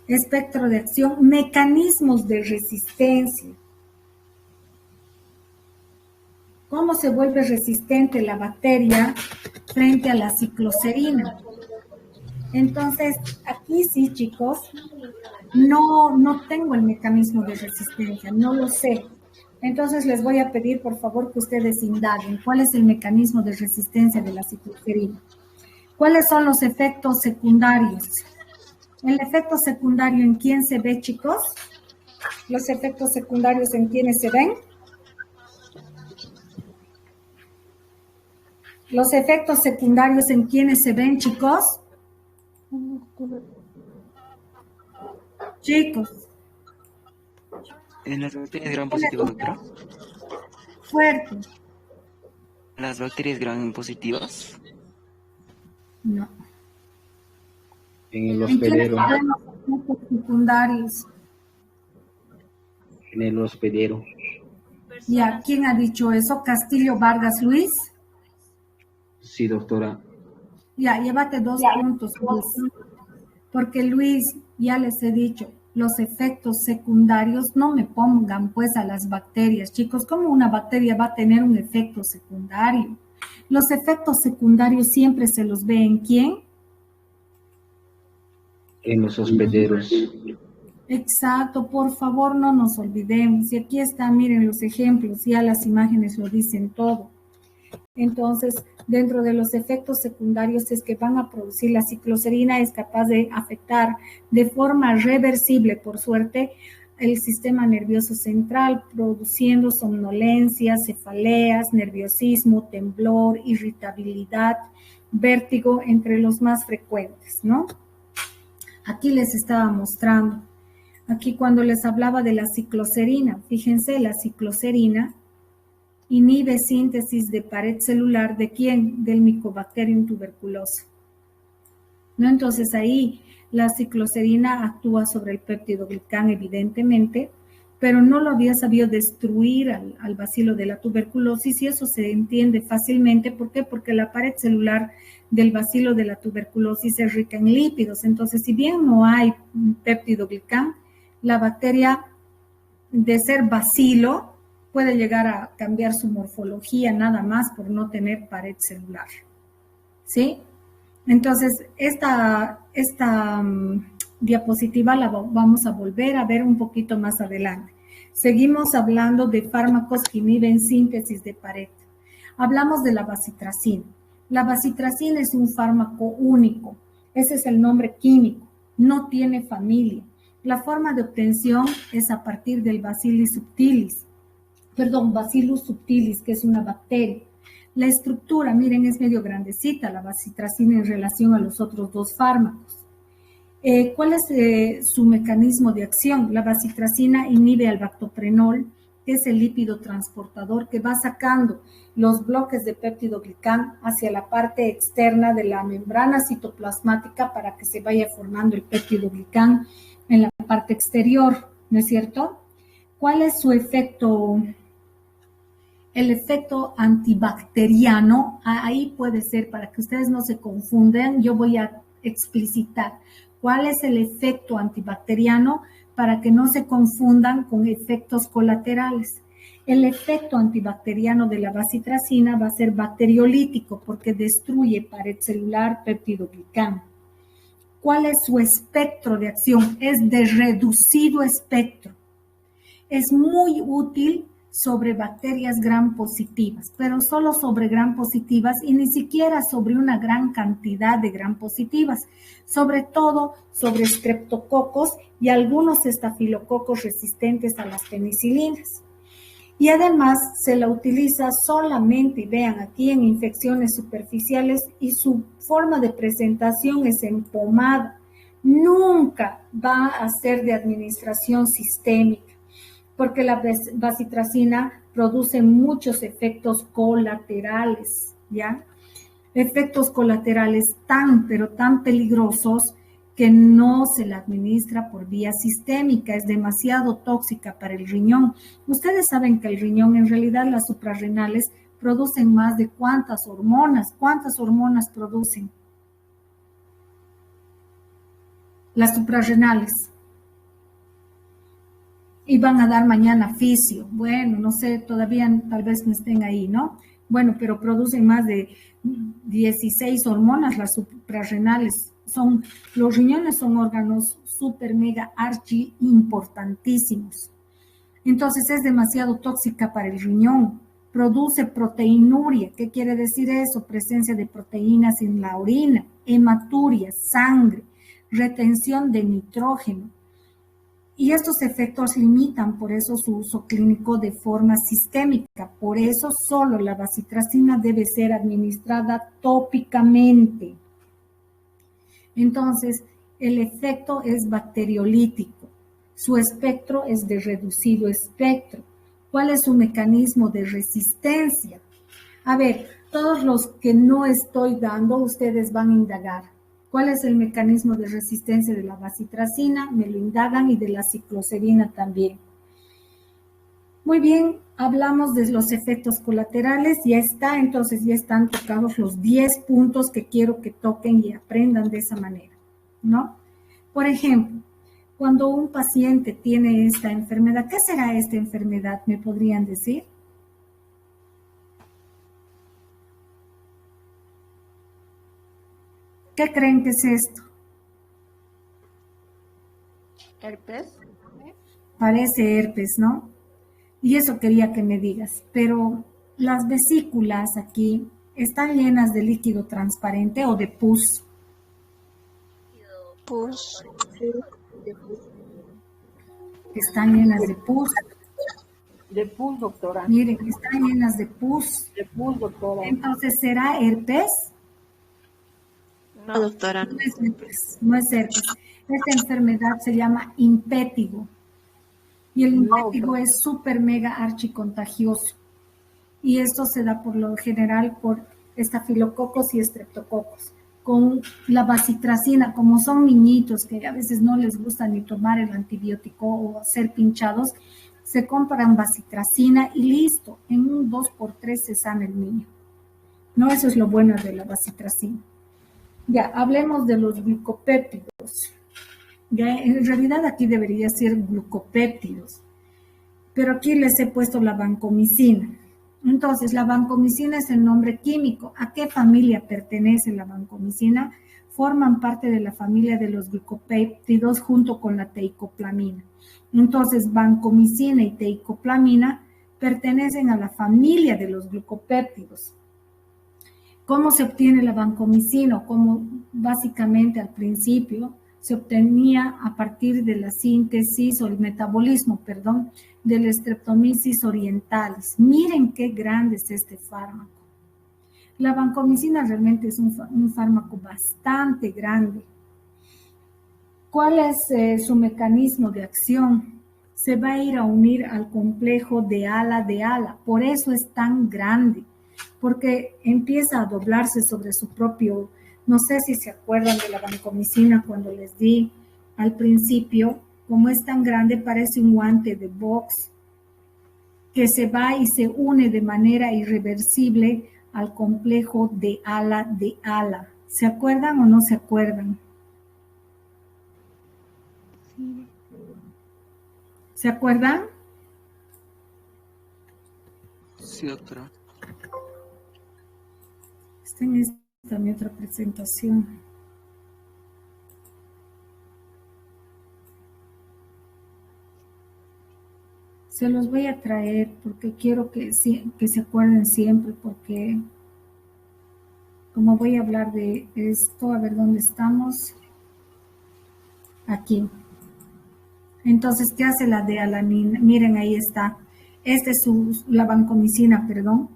Speaker 1: Espectro de acción, mecanismos de resistencia. ¿Cómo se vuelve resistente la bacteria frente a la cicloserina? Entonces, aquí sí, chicos, no tengo el mecanismo de resistencia, no lo sé. Entonces, les voy a pedir, por favor, que ustedes indaguen cuál es el mecanismo de resistencia de la cicloserina. ¿Cuáles son los efectos secundarios? ¿El efecto secundario en quién se ve, chicos? ¿Los efectos secundarios en quiénes se ven? ¿Los efectos secundarios en quiénes se ven, chicos? Chicos.
Speaker 2: En las bacterias gram positivas, doctora.
Speaker 1: Fuerte.
Speaker 2: Las bacterias gram positivas.
Speaker 1: No.
Speaker 6: En el
Speaker 1: ¿En quiénes
Speaker 6: hospedero.
Speaker 1: se ven los efectos secundarios?
Speaker 6: En el hospedero.
Speaker 1: Ya, ¿quién ha dicho eso? ¿Castillo Vargas Luis?
Speaker 6: Sí, doctora.
Speaker 1: Ya, llévate 2 puntos, Luis. Porque Luis, ya les he dicho, los efectos secundarios, no me pongan pues a las bacterias, chicos. ¿Cómo una bacteria va a tener un efecto secundario? Los efectos secundarios siempre se los ve en ¿quién?
Speaker 6: en los hospederos.
Speaker 1: Exacto, por favor no nos olvidemos. Y aquí está, miren los ejemplos, ya las imágenes lo dicen todo. Entonces, dentro de los efectos secundarios es que van a producir la cicloserina, es capaz de afectar de forma reversible, por suerte, el sistema nervioso central, produciendo somnolencias, cefaleas, nerviosismo, temblor, irritabilidad, vértigo, entre los más frecuentes, ¿no? Aquí les estaba mostrando. Aquí cuando les hablaba de la cicloserina, fíjense, la cicloserina inhibe síntesis de pared celular ¿de quién? Del Mycobacterium tuberculosis. ¿No? Entonces ahí la cicloserina actúa sobre el péptidoglicán evidentemente, pero no lo había sabido destruir al bacilo de la tuberculosis y eso se entiende fácilmente. ¿Por qué? Porque la pared celular del bacilo de la tuberculosis es rica en lípidos. Entonces, si bien no hay péptidoglicán, la bacteria de ser bacilo puede llegar a cambiar su morfología nada más por no tener pared celular. ¿Sí? Entonces, esta diapositiva la vamos a volver a ver un poquito más adelante. Seguimos hablando de fármacos que inhiben síntesis de pared. Hablamos de la bacitracina. La bacitracina es un fármaco único. Ese es el nombre químico. No tiene familia. La forma de obtención es a partir del Bacillus subtilis, que es una bacteria. La estructura, miren, es medio grandecita la bacitracina en relación a los otros dos fármacos. ¿Cuál es su mecanismo de acción? La bacitracina inhibe al bactoprenol, que es el lípido transportador que va sacando los bloques de péptidoglicán hacia la parte externa de la membrana citoplasmática para que se vaya formando el péptidoglicán en la parte exterior, ¿no es cierto? ¿Cuál es su efecto? El efecto antibacteriano, ahí puede ser, para que ustedes no se confundan, yo voy a explicitar cuál es el efecto antibacteriano para que no se confundan con efectos colaterales. El efecto antibacteriano de la bacitracina va a ser bacteriolítico porque destruye pared celular, péptidoglicán. ¿Cuál es su espectro de acción? Es de reducido espectro. Es muy útil sobre bacterias gram positivas, pero solo sobre gram positivas y ni siquiera sobre una gran cantidad de gram positivas, sobre todo sobre estreptococos y algunos estafilococos resistentes a las penicilinas. Y además se la utiliza solamente, vean aquí, en infecciones superficiales y su forma de presentación es en pomada. Nunca va a ser de administración sistémica, porque la bacitracina produce muchos efectos colaterales, ¿ya? Efectos colaterales pero tan peligrosos que no se la administra por vía sistémica, es demasiado tóxica para el riñón. Ustedes saben que el riñón, en realidad las suprarrenales producen más de ¿cuántas hormonas producen? Las suprarrenales. Y van a dar mañana fisio. Bueno, no sé, todavía tal vez no estén ahí, ¿no? Bueno, pero producen más de 16 hormonas las suprarrenales. Los riñones son órganos súper mega archi importantísimos. Entonces es demasiado tóxica para el riñón. Produce proteinuria. ¿Qué quiere decir eso? Presencia de proteínas en la orina, hematuria, sangre, retención de nitrógeno. Y estos efectos limitan, por eso, su uso clínico de forma sistémica. Por eso solo la bacitracina debe ser administrada tópicamente. Entonces, el efecto es bacteriolítico. Su espectro es de reducido espectro. ¿Cuál es su mecanismo de resistencia? A ver, todos los que no estoy dando, ustedes van a indagar. ¿Cuál es el mecanismo de resistencia de la bacitracina? Me lo indagan, y de la cicloserina también. Muy bien, hablamos de los efectos colaterales, ya está, entonces ya están tocados los 10 puntos que quiero que toquen y aprendan de esa manera, ¿no? Por ejemplo, cuando un paciente tiene esta enfermedad, ¿qué será esta enfermedad? ¿Me podrían decir? ¿Qué creen que es esto?
Speaker 3: Herpes.
Speaker 1: Parece herpes, ¿no? Y eso quería que me digas. Pero las vesículas aquí están llenas de líquido transparente o de pus.
Speaker 5: Pus.
Speaker 1: Están llenas de pus.
Speaker 3: De pus, doctora.
Speaker 1: Miren, están llenas de pus.
Speaker 3: De pus, doctora.
Speaker 1: Entonces, ¿será herpes?
Speaker 5: No, doctora.
Speaker 1: No es herpes, no es herpes. Esta enfermedad se llama impétigo. Y el impétigo es súper mega archicontagioso. Y esto se da por lo general por estafilococos y estreptococos. Con la bacitracina, como son niñitos que a veces no les gusta ni tomar el antibiótico o ser pinchados, se compran bacitracina y listo, en un 2x3 se sana el niño. No, eso es lo bueno de la bacitracina. Ya, hablemos de los glucopéptidos. Ya, en realidad aquí debería ser glucopéptidos, pero aquí les he puesto la vancomicina. Entonces, la vancomicina es el nombre químico. ¿A qué familia pertenece la vancomicina? Forman parte de la familia de los glucopéptidos junto con la teicoplamina. Entonces, vancomicina y teicoplamina pertenecen a la familia de los glucopéptidos. ¿Cómo se obtiene la vancomicina? Como básicamente al principio se obtenía a partir de la síntesis o el metabolismo, del Streptomyces orientalis. Miren qué grande es este fármaco. La vancomicina realmente es un fármaco bastante grande. ¿Cuál es su mecanismo de acción? Se va a ir a unir al complejo de ala. Por eso es tan grande, porque empieza a doblarse sobre su propio. No sé si se acuerdan de la vancomicina cuando les di al principio, como es tan grande, parece un guante de box que se va y se une de manera irreversible al complejo de ala. ¿Se acuerdan o no se acuerdan?
Speaker 4: Sí.
Speaker 1: ¿Se acuerdan?
Speaker 2: Sí, doctora.
Speaker 1: Esta es mi otra presentación. Se los voy a traer porque quiero que se acuerden siempre, porque como voy a hablar de esto, a ver dónde estamos. Aquí. Entonces, ¿qué hace la D-alanina? Miren, ahí está. Esta es la vancomicina, perdón.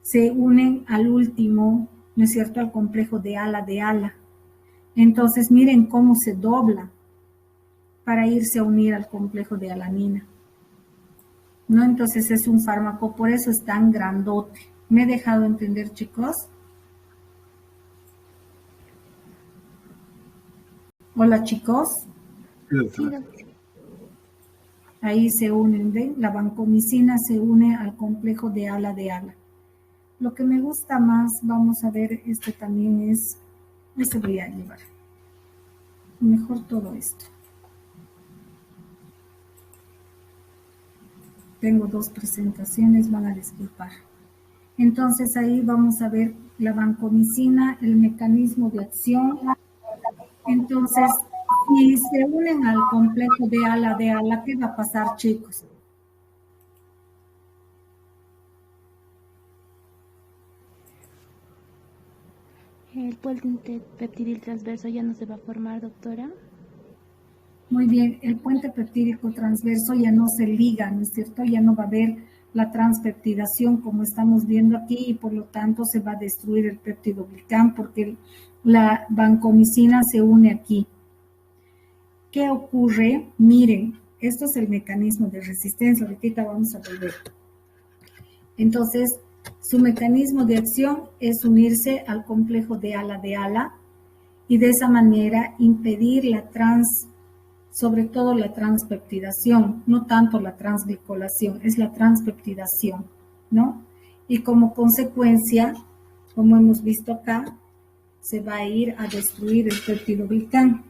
Speaker 1: Se unen al último, ¿no es cierto?, al complejo de ala. Entonces, miren cómo se dobla para irse a unir al complejo de alanina. ¿No? Entonces es un fármaco, por eso es tan grandote. ¿Me he dejado entender, chicos? Hola, chicos.
Speaker 4: Sí, doctora.
Speaker 1: Ahí se unen, ¿ven? La vancomicina se une al complejo de ala. Lo que me gusta más, vamos a ver, este también es, este voy a llevar. Mejor todo esto. Tengo dos presentaciones, van a disculpar. Entonces ahí vamos a ver la vancomicina, el mecanismo de acción. Entonces, si se unen al complejo de ala, ¿qué va a pasar, chicos?
Speaker 4: El puente peptidil transverso ya no se va a formar, doctora.
Speaker 1: Muy bien, el puente peptídico transverso ya no se liga, ¿no es cierto? Ya no va a haber la transpeptidación como estamos viendo aquí y por lo tanto se va a destruir el peptidoglicán porque la vancomicina se une aquí. ¿Qué ocurre? Miren, esto es el mecanismo de resistencia, ahorita vamos a volver. Entonces, su mecanismo de acción es unirse al complejo de ala y de esa manera impedir sobre todo la transpeptidación, no tanto la transglicolación, es la transpeptidación, ¿no? Y como consecuencia, como hemos visto acá, se va a ir a destruir el peptidoglicán.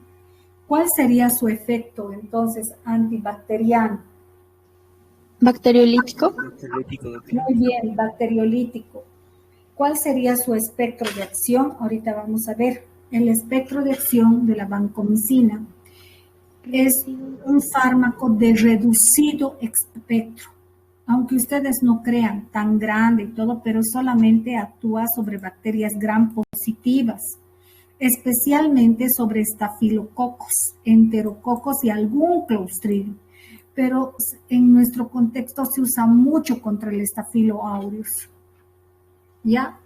Speaker 1: ¿Cuál sería su efecto entonces antibacteriano?
Speaker 5: Bacteriolítico.
Speaker 2: Bacteriolítico, doctora.
Speaker 1: Muy bien, bacteriolítico. ¿Cuál sería su espectro de acción? Ahorita vamos a ver el espectro de acción de la vancomicina. es un fármaco de reducido espectro, aunque ustedes no crean tan grande y todo, pero solamente actúa sobre bacterias gram positivas, especialmente sobre estafilococos, enterococos y algún clostridio. Pero en nuestro contexto se usa mucho contra el estafilo aureus. ¿Ya?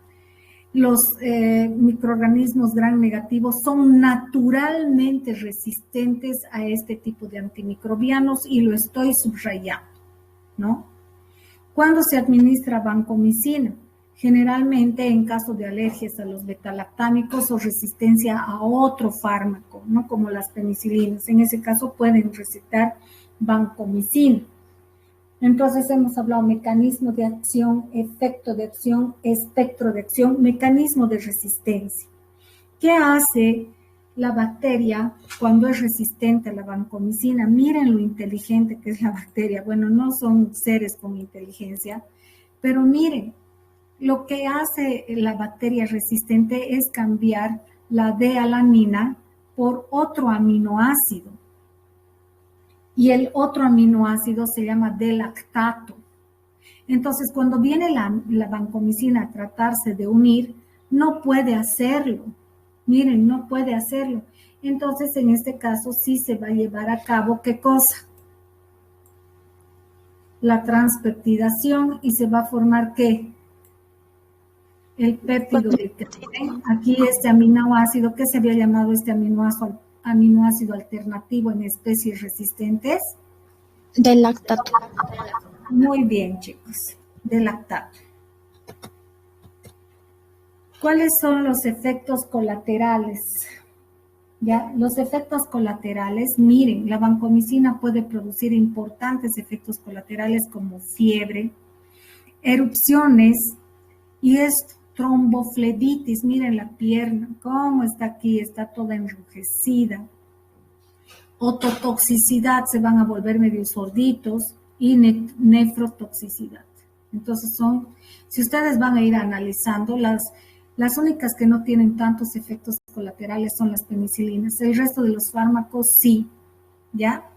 Speaker 1: Los microorganismos gram negativos son naturalmente resistentes a este tipo de antimicrobianos y lo estoy subrayando, ¿no? ¿Cuándo se administra vancomicina? Generalmente en caso de alergias a los betalactámicos o resistencia a otro fármaco, ¿no? Como las penicilinas. En ese caso pueden recetar vancomicina. Entonces hemos hablado mecanismo de acción, efecto de acción, espectro de acción, mecanismo de resistencia. ¿Qué hace la bacteria cuando es resistente a la vancomicina? Miren lo inteligente que es la bacteria. Bueno, no son seres con inteligencia, pero miren, lo que hace la bacteria resistente es cambiar la D-alanina por otro aminoácido. Y el otro aminoácido se llama D-lactato. Entonces, cuando viene la vancomicina a tratarse de unir, no puede hacerlo. Miren, no puede hacerlo. Entonces, en este caso, sí se va a llevar a cabo, ¿qué cosa? La transpeptidación y se va a formar, ¿qué? El péptido glicerol. Aquí este aminoácido, ¿qué se había llamado este aminoácido alternativo en especies resistentes?
Speaker 5: Del lactato.
Speaker 1: Muy bien, chicos, del lactato. ¿Cuáles son los efectos colaterales? ¿Ya? Los efectos colaterales, miren, la vancomicina puede producir importantes efectos colaterales como fiebre, erupciones y esto, tromboflebitis. Miren la pierna, cómo está aquí, está toda enrojecida. Ototoxicidad, se van a volver medio sorditos, y nefrotoxicidad. Entonces si ustedes van a ir analizando, las únicas que no tienen tantos efectos colaterales son las penicilinas. El resto de los fármacos sí, ¿ya?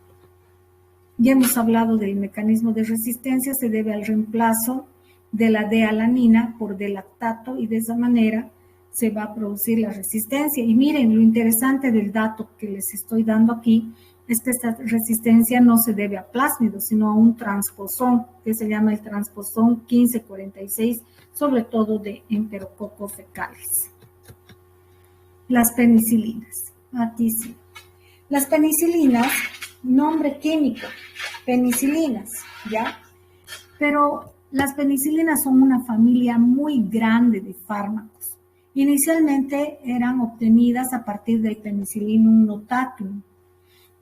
Speaker 1: Ya hemos hablado del mecanismo de resistencia, se debe al reemplazo de la D-alanina por D-lactato y de esa manera se va a producir la resistencia. Y miren, lo interesante del dato que les estoy dando aquí es que esta resistencia no se debe a plásmidos, sino a un transposón, que se llama el transposón 1546, sobre todo de enterococos fecales. Las penicilinas, aquí sí. Las penicilinas, nombre químico, penicilinas, ¿ya? Pero las penicilinas son una familia muy grande de fármacos. Inicialmente eran obtenidas a partir del Penicillium notatum.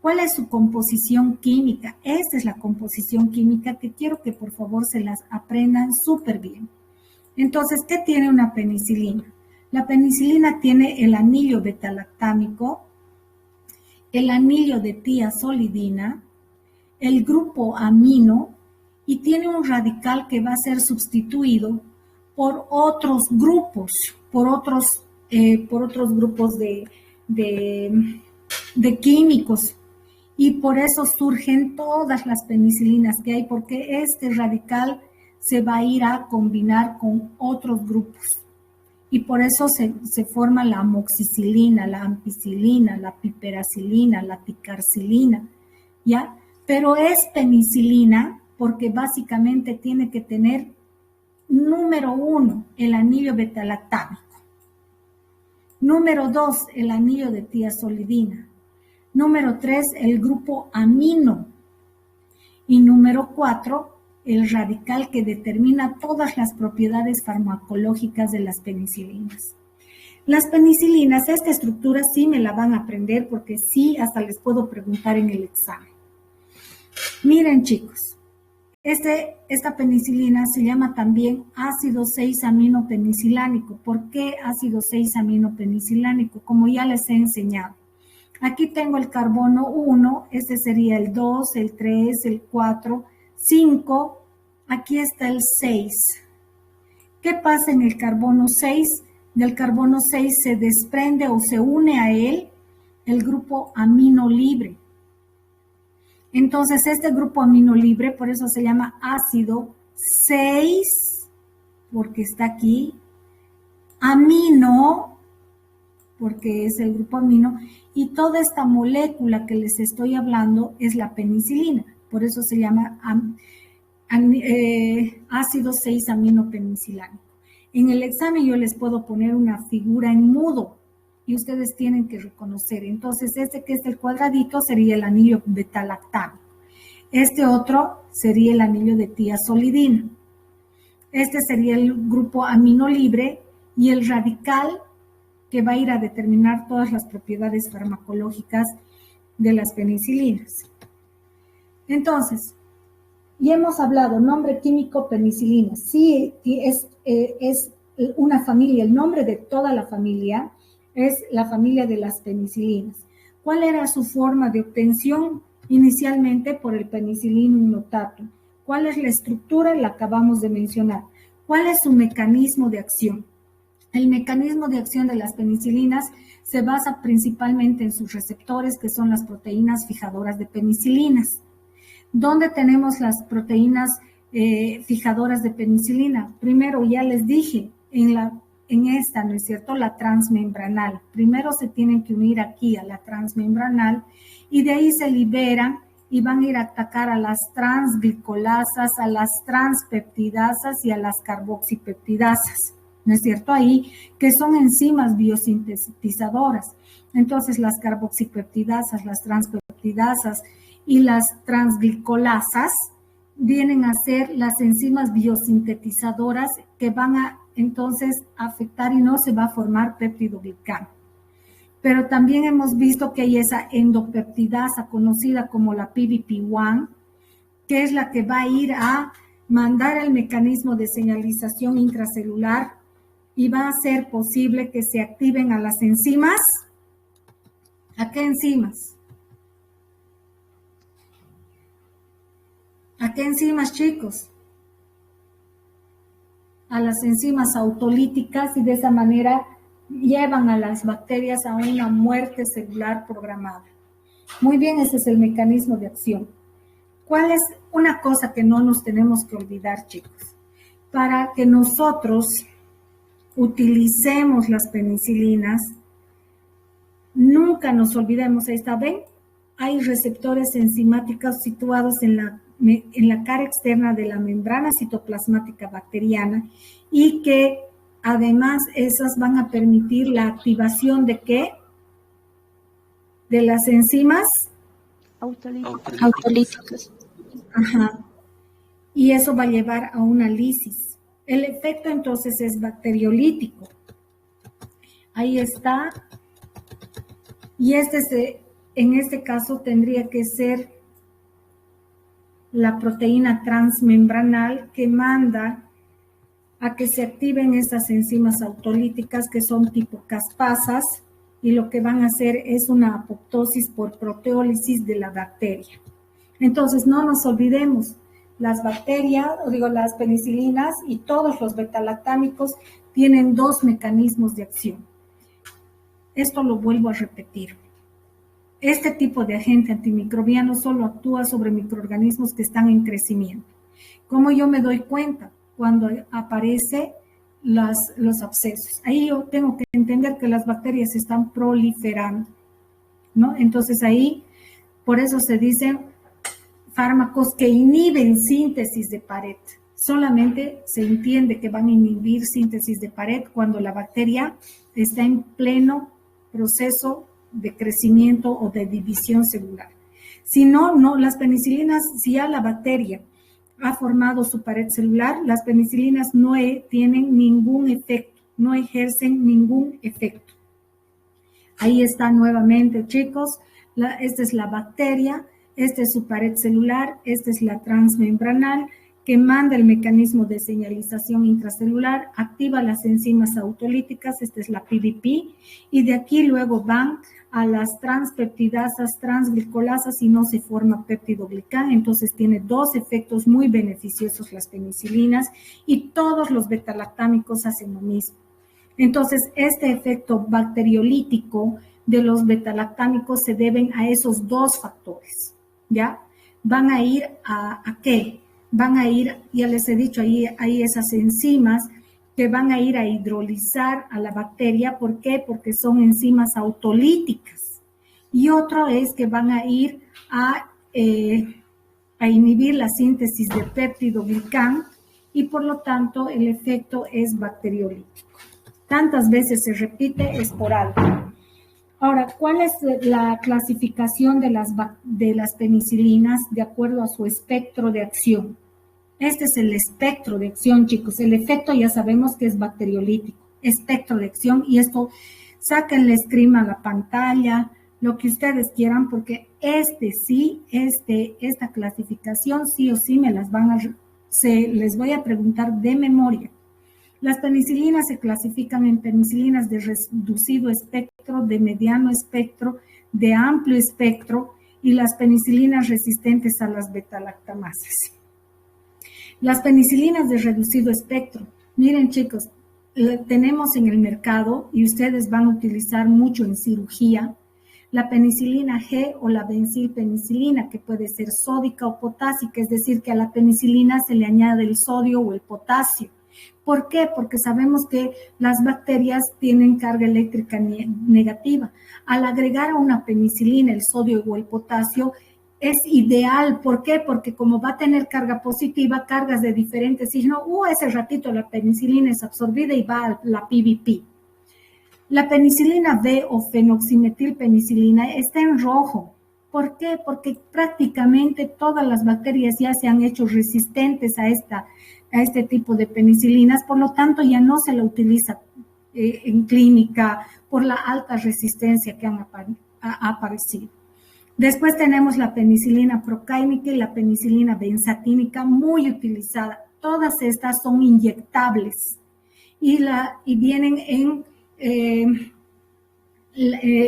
Speaker 1: ¿Cuál es su composición química? Esta es la composición química que quiero que por favor se las aprendan súper bien. Entonces, ¿qué tiene una penicilina? La penicilina tiene el anillo betalactámico, el anillo de tiazolidina, el grupo amino y tiene un radical que va a ser sustituido por otros grupos, por otros grupos de químicos. Y por eso surgen todas las penicilinas que hay, porque este radical se va a ir a combinar con otros grupos. Y por eso se forma la amoxicilina, la ampicilina, la piperacilina, la picarcilina, ¿ya? Pero es penicilina porque básicamente tiene que tener, número 1, el anillo betalactámico. Número 2, el anillo de tiazolidina. Número 3, el grupo amino. Y número 4, el radical que determina todas las propiedades farmacológicas de las penicilinas. Las penicilinas, esta estructura sí me la van a aprender porque sí, hasta les puedo preguntar en el examen. Miren, chicos, esta penicilina se llama también ácido 6-aminopenicilánico. ¿Por qué ácido 6-aminopenicilánico? Como ya les he enseñado. Aquí tengo el carbono 1, este sería el 2, el 3, el 4, 5, aquí está el 6. ¿Qué pasa en el carbono 6? Del carbono 6 se desprende o se une a él el grupo amino libre. Entonces, este grupo amino libre, por eso se llama ácido 6, porque está aquí, amino, porque es el grupo amino, y toda esta molécula que les estoy hablando es la penicilina, por eso se llama ácido 6 aminopenicilánico. En el examen yo les puedo poner una figura en mudo y ustedes tienen que reconocer. Entonces, este que es el cuadradito sería el anillo betalactámico. Este otro sería el anillo de tiazolidina. Este sería el grupo amino libre y el radical que va a ir a determinar todas las propiedades farmacológicas de las penicilinas. Entonces, ya hemos hablado, nombre químico penicilina. Sí, es una familia, el nombre de toda la familia es la familia de las penicilinas. ¿Cuál era su forma de obtención? Inicialmente por el Penicillium notatum. ¿Cuál es la estructura? La acabamos de mencionar. ¿Cuál es su mecanismo de acción? El mecanismo de acción de las penicilinas se basa principalmente en sus receptores, que son las proteínas fijadoras de penicilinas. ¿Dónde tenemos las proteínas fijadoras de penicilina? Primero, ya les dije, en esta, ¿no es cierto?, la transmembranal. Primero se tienen que unir aquí a la transmembranal y de ahí se liberan y van a ir a atacar a las transglicolasas, a las transpeptidasas y a las carboxipeptidasas, ¿no es cierto? Ahí, que son enzimas biosintetizadoras. Entonces, las carboxipeptidasas, las transpeptidasas y las transglicolasas vienen a ser las enzimas biosintetizadoras que van a entonces afectar y no se va a formar peptidoglicano. Pero también hemos visto que hay esa endopeptidasa conocida como la PDP-1, que es la que va a ir a mandar el mecanismo de señalización intracelular y va a hacer posible que se activen a las enzimas. ¿A qué enzimas? ¿A qué enzimas, chicos? A las enzimas autolíticas y de esa manera llevan a las bacterias a una muerte celular programada. Muy bien, ese es el mecanismo de acción. ¿Cuál es una cosa que no nos tenemos que olvidar, chicos? Para que nosotros utilicemos las penicilinas, nunca nos olvidemos, ahí está, ¿ven? Hay receptores enzimáticos situados en la cara externa de la membrana citoplasmática bacteriana y que además esas van a permitir la activación de ¿qué? De las enzimas
Speaker 4: Autolíticas.
Speaker 1: Ajá. Y eso va a llevar a una lisis. El efecto entonces es bacteriolítico. Ahí está. Y en este caso tendría que ser la proteína transmembranal que manda a que se activen estas enzimas autolíticas que son tipo caspasas y lo que van a hacer es una apoptosis por proteólisis de la bacteria. Entonces, no nos olvidemos, las bacterias, las penicilinas y todos los betalactámicos tienen dos mecanismos de acción. Esto lo vuelvo a repetir. Este tipo de agente antimicrobiano solo actúa sobre microorganismos que están en crecimiento. ¿Cómo yo me doy cuenta? Cuando aparecen los abscesos. Ahí yo tengo que entender que las bacterias están proliferando, ¿no? Entonces ahí, por eso se dicen fármacos que inhiben síntesis de pared. Solamente se entiende que van a inhibir síntesis de pared cuando la bacteria está en pleno proceso de crecimiento o de división celular. Si no, las penicilinas, si ya la bacteria ha formado su pared celular, las penicilinas no tienen ningún efecto, no ejercen ningún efecto. Ahí está nuevamente, chicos, esta es la bacteria, esta es su pared celular, esta es la transmembranal que manda el mecanismo de señalización intracelular, activa las enzimas autolíticas, esta es la PDP, y de aquí luego van a las transpeptidasas, transglicolasas y no se forma peptidoglicán, entonces tiene dos efectos muy beneficiosos las penicilinas y todos los betalactámicos hacen lo mismo. Entonces, este efecto bacteriolítico de los betalactámicos se deben a esos dos factores, ¿ya? van a ir a ¿qué? Van a ir, ya les he dicho, ahí hay esas enzimas que van a ir a hidrolizar a la bacteria. ¿Por qué? Porque son enzimas autolíticas. Y otro es que van a ir a inhibir la síntesis de péptido glicán y por lo tanto el efecto es bacteriolítico. Tantas veces se repite, es por algo. Ahora, ¿cuál es la clasificación de las penicilinas de acuerdo a su espectro de acción? Este es el espectro de acción, chicos. El efecto ya sabemos que es bacteriolítico. Espectro de acción, y esto, sáquenle screen a la pantalla, lo que ustedes quieran, porque esta clasificación sí o sí les voy a preguntar de memoria. Las penicilinas se clasifican en penicilinas de reducido espectro, de mediano espectro, de amplio espectro y las penicilinas resistentes a las beta-lactamasas. Las penicilinas de reducido espectro, miren chicos, tenemos en el mercado y ustedes van a utilizar mucho en cirugía la penicilina G o la benzilpenicilina, que puede ser sódica o potásica, es decir, que a la penicilina se le añade el sodio o el potasio. ¿Por qué? Porque sabemos que las bacterias tienen carga eléctrica negativa. Al agregar a una penicilina el sodio o el potasio, es ideal. ¿Por qué? Porque como va a tener carga positiva, cargas de diferentes signos, ese ratito la penicilina es absorbida y va a la PVP. La penicilina B o fenoximetilpenicilina está en rojo. ¿Por qué? Porque prácticamente todas las bacterias ya se han hecho resistentes a este tipo de penicilinas, por lo tanto ya no se la utiliza en clínica por la alta resistencia que ha aparecido. Después tenemos la penicilina procáinica y la penicilina benzatínica, muy utilizada. Todas estas son inyectables y vienen en...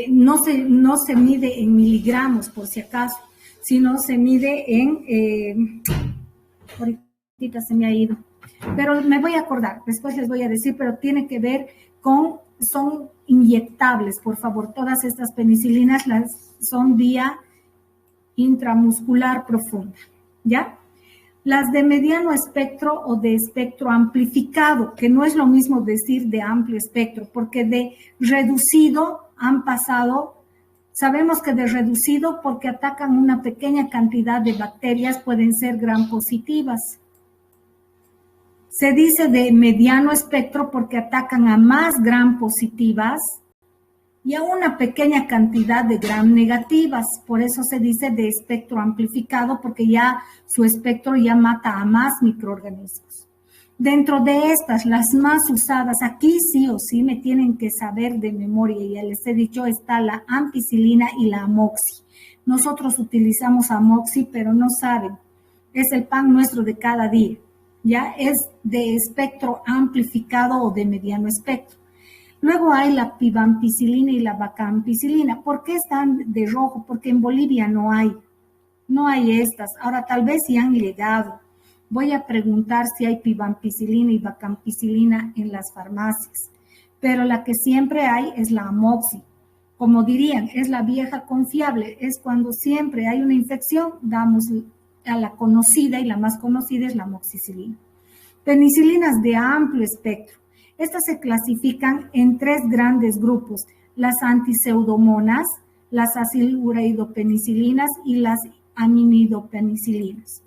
Speaker 1: no se mide en miligramos por si acaso, sino se mide en... ahorita se me ha ido, pero me voy a acordar, después les voy a decir, pero tiene que ver son inyectables, por favor. Todas estas penicilinas son vía intramuscular profunda, ¿ya? Las de mediano espectro o de espectro amplificado, que no es lo mismo decir de amplio espectro, porque de reducido han pasado, sabemos que de reducido porque atacan una pequeña cantidad de bacterias, pueden ser gram positivas. Se dice de mediano espectro porque atacan a más gram positivas y a una pequeña cantidad de gram negativas. Por eso se dice de espectro amplificado, porque ya su espectro ya mata a más microorganismos. Dentro de estas, las más usadas, aquí sí o sí me tienen que saber de memoria, ya les he dicho, está la ampicilina y la amoxi. Nosotros utilizamos amoxi, pero no saben, es el pan nuestro de cada día. Ya es de espectro amplificado o de mediano espectro. Luego hay la pivampicilina y la vacampicilina. ¿Por qué están de rojo? Porque en Bolivia no hay estas. Ahora tal vez sí han llegado. Voy a preguntar si hay pivampicilina y vacampicilina en las farmacias. Pero la que siempre hay es la amoxi. Como dirían, es la vieja confiable. Es cuando siempre hay una infección, damos a la conocida, y la más conocida es la amoxicilina. Penicilinas de amplio espectro. Estas se clasifican en 3 grandes grupos: las antiseudomonas, las aciluridopenicilinas y las aminidopenicilinas.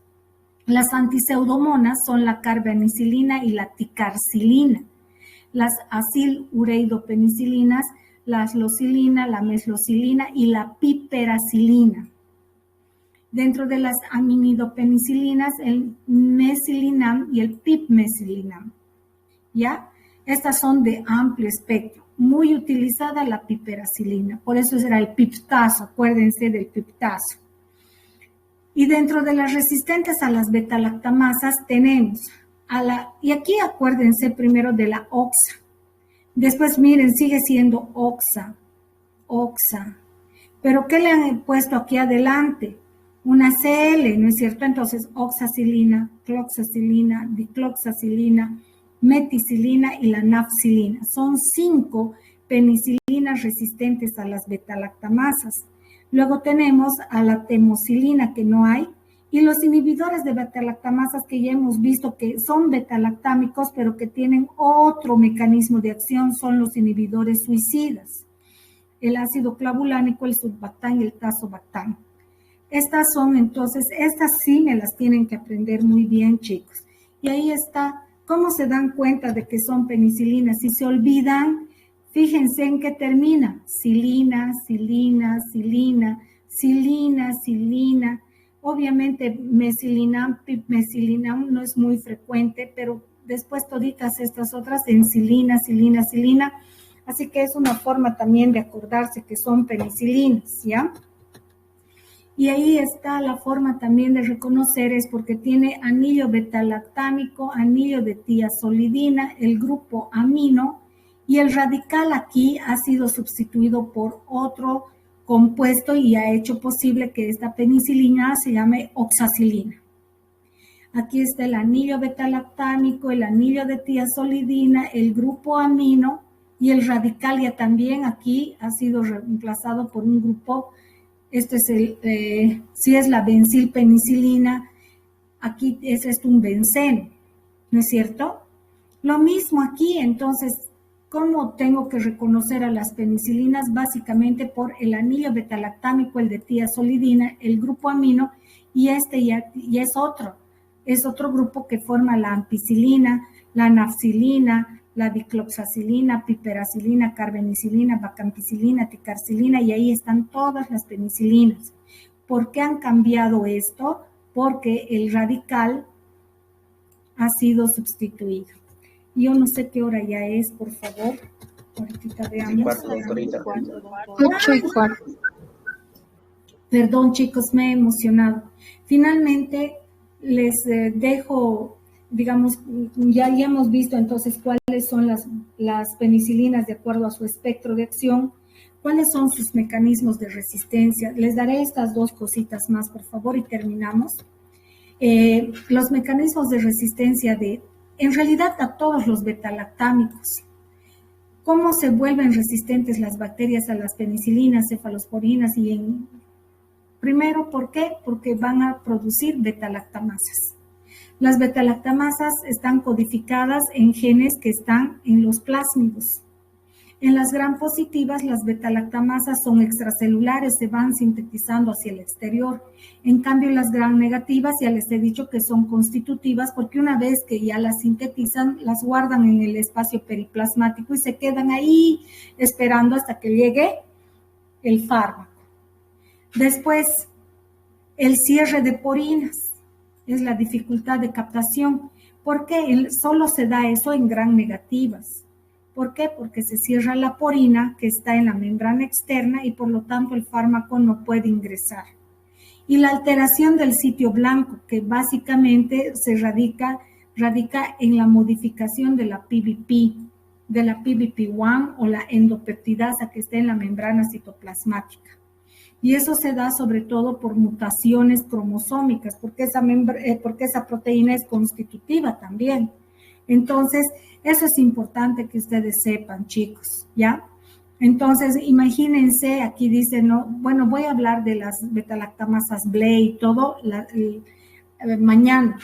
Speaker 1: Las antiseudomonas son la carbanicilina y la ticarcilina. Las aciluridopenicilinas, la aslocilina, la meslocilina y la piperacilina. Dentro de las aminidopenicilinas, el mesilinam y el pipmesilinam. ¿Ya? Estas son de amplio espectro. Muy utilizada la piperacilina. Por eso será el piptazo. Acuérdense del piptazo. Y dentro de las resistentes a las beta-lactamasas tenemos y aquí acuérdense primero de la oxa. Después miren, sigue siendo oxa. Pero ¿qué le han puesto aquí adelante? Una CL, ¿no es cierto? Entonces, oxacilina, cloxacilina, dicloxacilina, meticilina y la nafcilina. Son 5 penicilinas resistentes a las beta-lactamasas. Luego tenemos a la temocilina, que no hay, Y los inhibidores de beta-lactamasas que ya hemos visto que son beta-lactámicos, pero que tienen otro mecanismo de acción, son los inhibidores suicidas. El ácido clavulánico, el surbactán y el tazobactán. Estas son, entonces, estas sí me las tienen que aprender muy bien, chicos. Y ahí está, ¿cómo se dan cuenta de que son penicilinas? Si se olvidan, fíjense en qué termina. Silina, silina, silina, silina, silina. Obviamente mesilinam no es muy frecuente, pero después toditas estas otras en silina, silina, silina. Así que es una forma también de acordarse que son penicilinas, ¿ya? Y ahí está la forma también de reconocer, es porque tiene anillo beta-lactámico, anillo de tiazolidina, el grupo amino, y el radical aquí ha sido sustituido por otro compuesto y ha hecho posible que esta penicilina se llame oxacilina. Aquí está el anillo beta-lactámico, el anillo de tiazolidina, el grupo amino y el radical ya también aquí ha sido reemplazado por un grupo. Este es si es la benzilpenicilina, aquí es esto un benceno, ¿no es cierto? Lo mismo aquí, entonces, ¿cómo tengo que reconocer a las penicilinas? Básicamente por el anillo beta-lactámico, el de tiazolidina, el grupo amino, y este ya es otro grupo que forma la ampicilina, la nafcilina, la dicloxacilina, piperacilina, carbenicilina, vacampicilina, ticarcilina, y ahí están todas las penicilinas. ¿Por qué han cambiado esto? Porque el radical ha sido sustituido. Yo no sé qué hora ya es, por favor. Ahorita veamos.
Speaker 5: 8:15.
Speaker 1: Perdón, chicos, me he emocionado. Finalmente, les dejo, digamos, ya hemos visto entonces cuáles son las penicilinas de acuerdo a su espectro de acción, cuáles son sus mecanismos de resistencia. Les daré estas dos cositas más, por favor, y terminamos. Los mecanismos de resistencia en realidad a todos los beta-lactámicos. ¿Cómo se vuelven resistentes las bacterias a las penicilinas, cefalosporinas Primero, ¿por qué? Porque van a producir beta-lactamasas. Las beta-lactamasas están codificadas en genes que están en los plásmidos. En las gram positivas, las beta-lactamasas son extracelulares, se van sintetizando hacia el exterior. En cambio, las gram negativas, ya les he dicho que son constitutivas, porque una vez que ya las sintetizan, las guardan en el espacio periplasmático y se quedan ahí esperando hasta que llegue el fármaco. Después, el cierre de porinas es la dificultad de captación. ¿Por qué? Solo se da eso en gram negativas. ¿Por qué? Porque se cierra la porina que está en la membrana externa y por lo tanto el fármaco no puede ingresar. Y la alteración del sitio blanco, que básicamente se radica en la modificación de la PBP, de la PBP1 o la endopeptidasa que está en la membrana citoplasmática. Y eso se da sobre todo por mutaciones cromosómicas, porque esa proteína es constitutiva también. Entonces, eso es importante que ustedes sepan, chicos, ¿ya? Entonces, imagínense, aquí dice, no, bueno, voy a hablar de las beta-lactamasas BLE y todo mañana,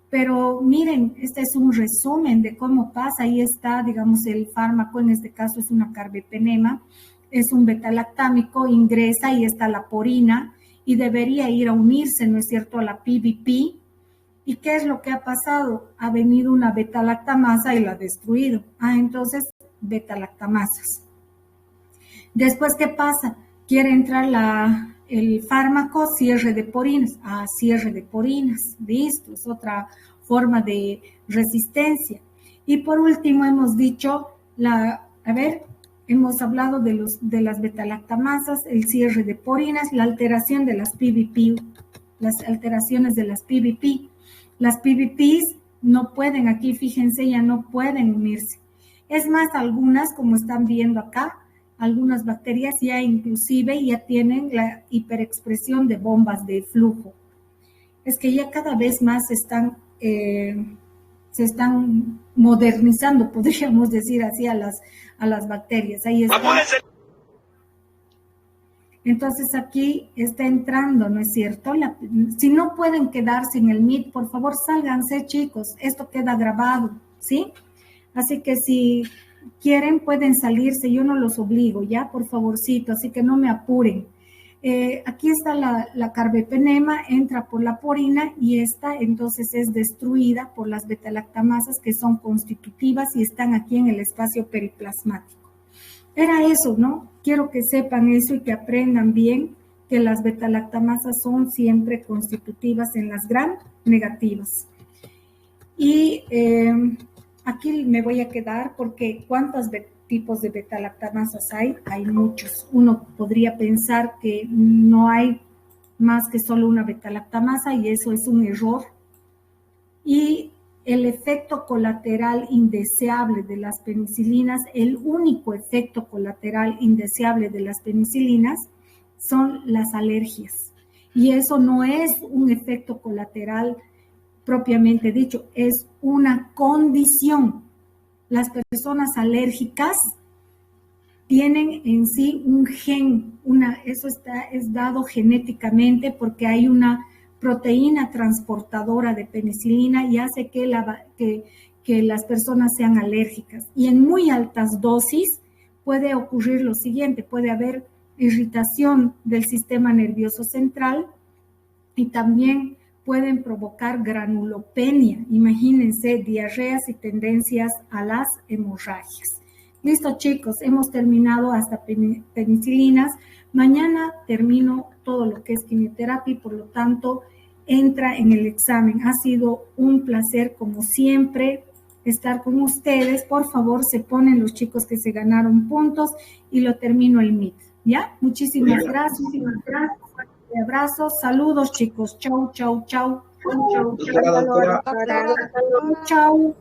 Speaker 1: pero miren, este es un resumen de cómo pasa. Ahí está, digamos, el fármaco, en este caso es una carbapenema, es un beta-lactámico, ingresa y está la porina y debería ir a unirse, ¿no es cierto?, a la PBP. ¿Y qué es lo que ha pasado? Ha venido una beta-lactamasa y la ha destruido. Entonces, beta-lactamasas. Después, ¿qué pasa? Quiere entrar el fármaco, cierre de porinas. Cierre de porinas. Listo, es otra forma de resistencia. Y por último, hemos dicho, hemos hablado de las beta-lactamasas, el cierre de porinas, la alteración de las PBP, las alteraciones de las PBP. Las PBPs no pueden, aquí fíjense, ya no pueden unirse. Es más, algunas, como están viendo acá, algunas bacterias ya inclusive ya tienen la hiperexpresión de bombas de flujo. Es que ya cada vez más se están modernizando, podríamos decir así, a las bacterias. Ahí está. Entonces aquí está entrando, ¿no es cierto? Si no pueden quedarse en el Meet, por favor sálganse, chicos. Esto queda grabado, ¿sí? Así que si quieren pueden salirse, yo no los obligo, ya, por favorcito, así que no me apuren. Aquí está la carbapenema, entra por la porina y esta entonces es destruida por las betalactamasas que son constitutivas y están aquí en el espacio periplasmático. Era eso, ¿no? Quiero que sepan eso y que aprendan bien que las betalactamasas son siempre constitutivas en las gram negativas. Y aquí me voy a quedar porque ¿cuántos tipos de betalactamasas hay? Hay muchos. Uno podría pensar que no hay más que solo una betalactamasa y eso es un error. Y el efecto colateral indeseable de las penicilinas, el único efecto colateral indeseable de las penicilinas son las alergias. Y eso no es un efecto colateral propiamente dicho, es una condición. Las personas alérgicas tienen en sí un gen, eso es dado genéticamente porque hay una proteína transportadora de penicilina y hace que las personas sean alérgicas. Y en muy altas dosis puede ocurrir lo siguiente, puede haber irritación del sistema nervioso central y también pueden provocar granulopenia, imagínense, diarreas y tendencias a las hemorragias. Listo, chicos, hemos terminado hasta penicilinas. Mañana termino todo lo que es quimioterapia y por lo tanto entra en el examen. Ha sido un placer, como siempre, estar con ustedes. Por favor, se ponen los chicos que se ganaron puntos y lo termino el Meet. ¿Ya? Muchísimas gracias. Un abrazo. Saludos, chicos. Chau, chau, chau. Chau, chau.
Speaker 7: Doctora.
Speaker 1: Chau.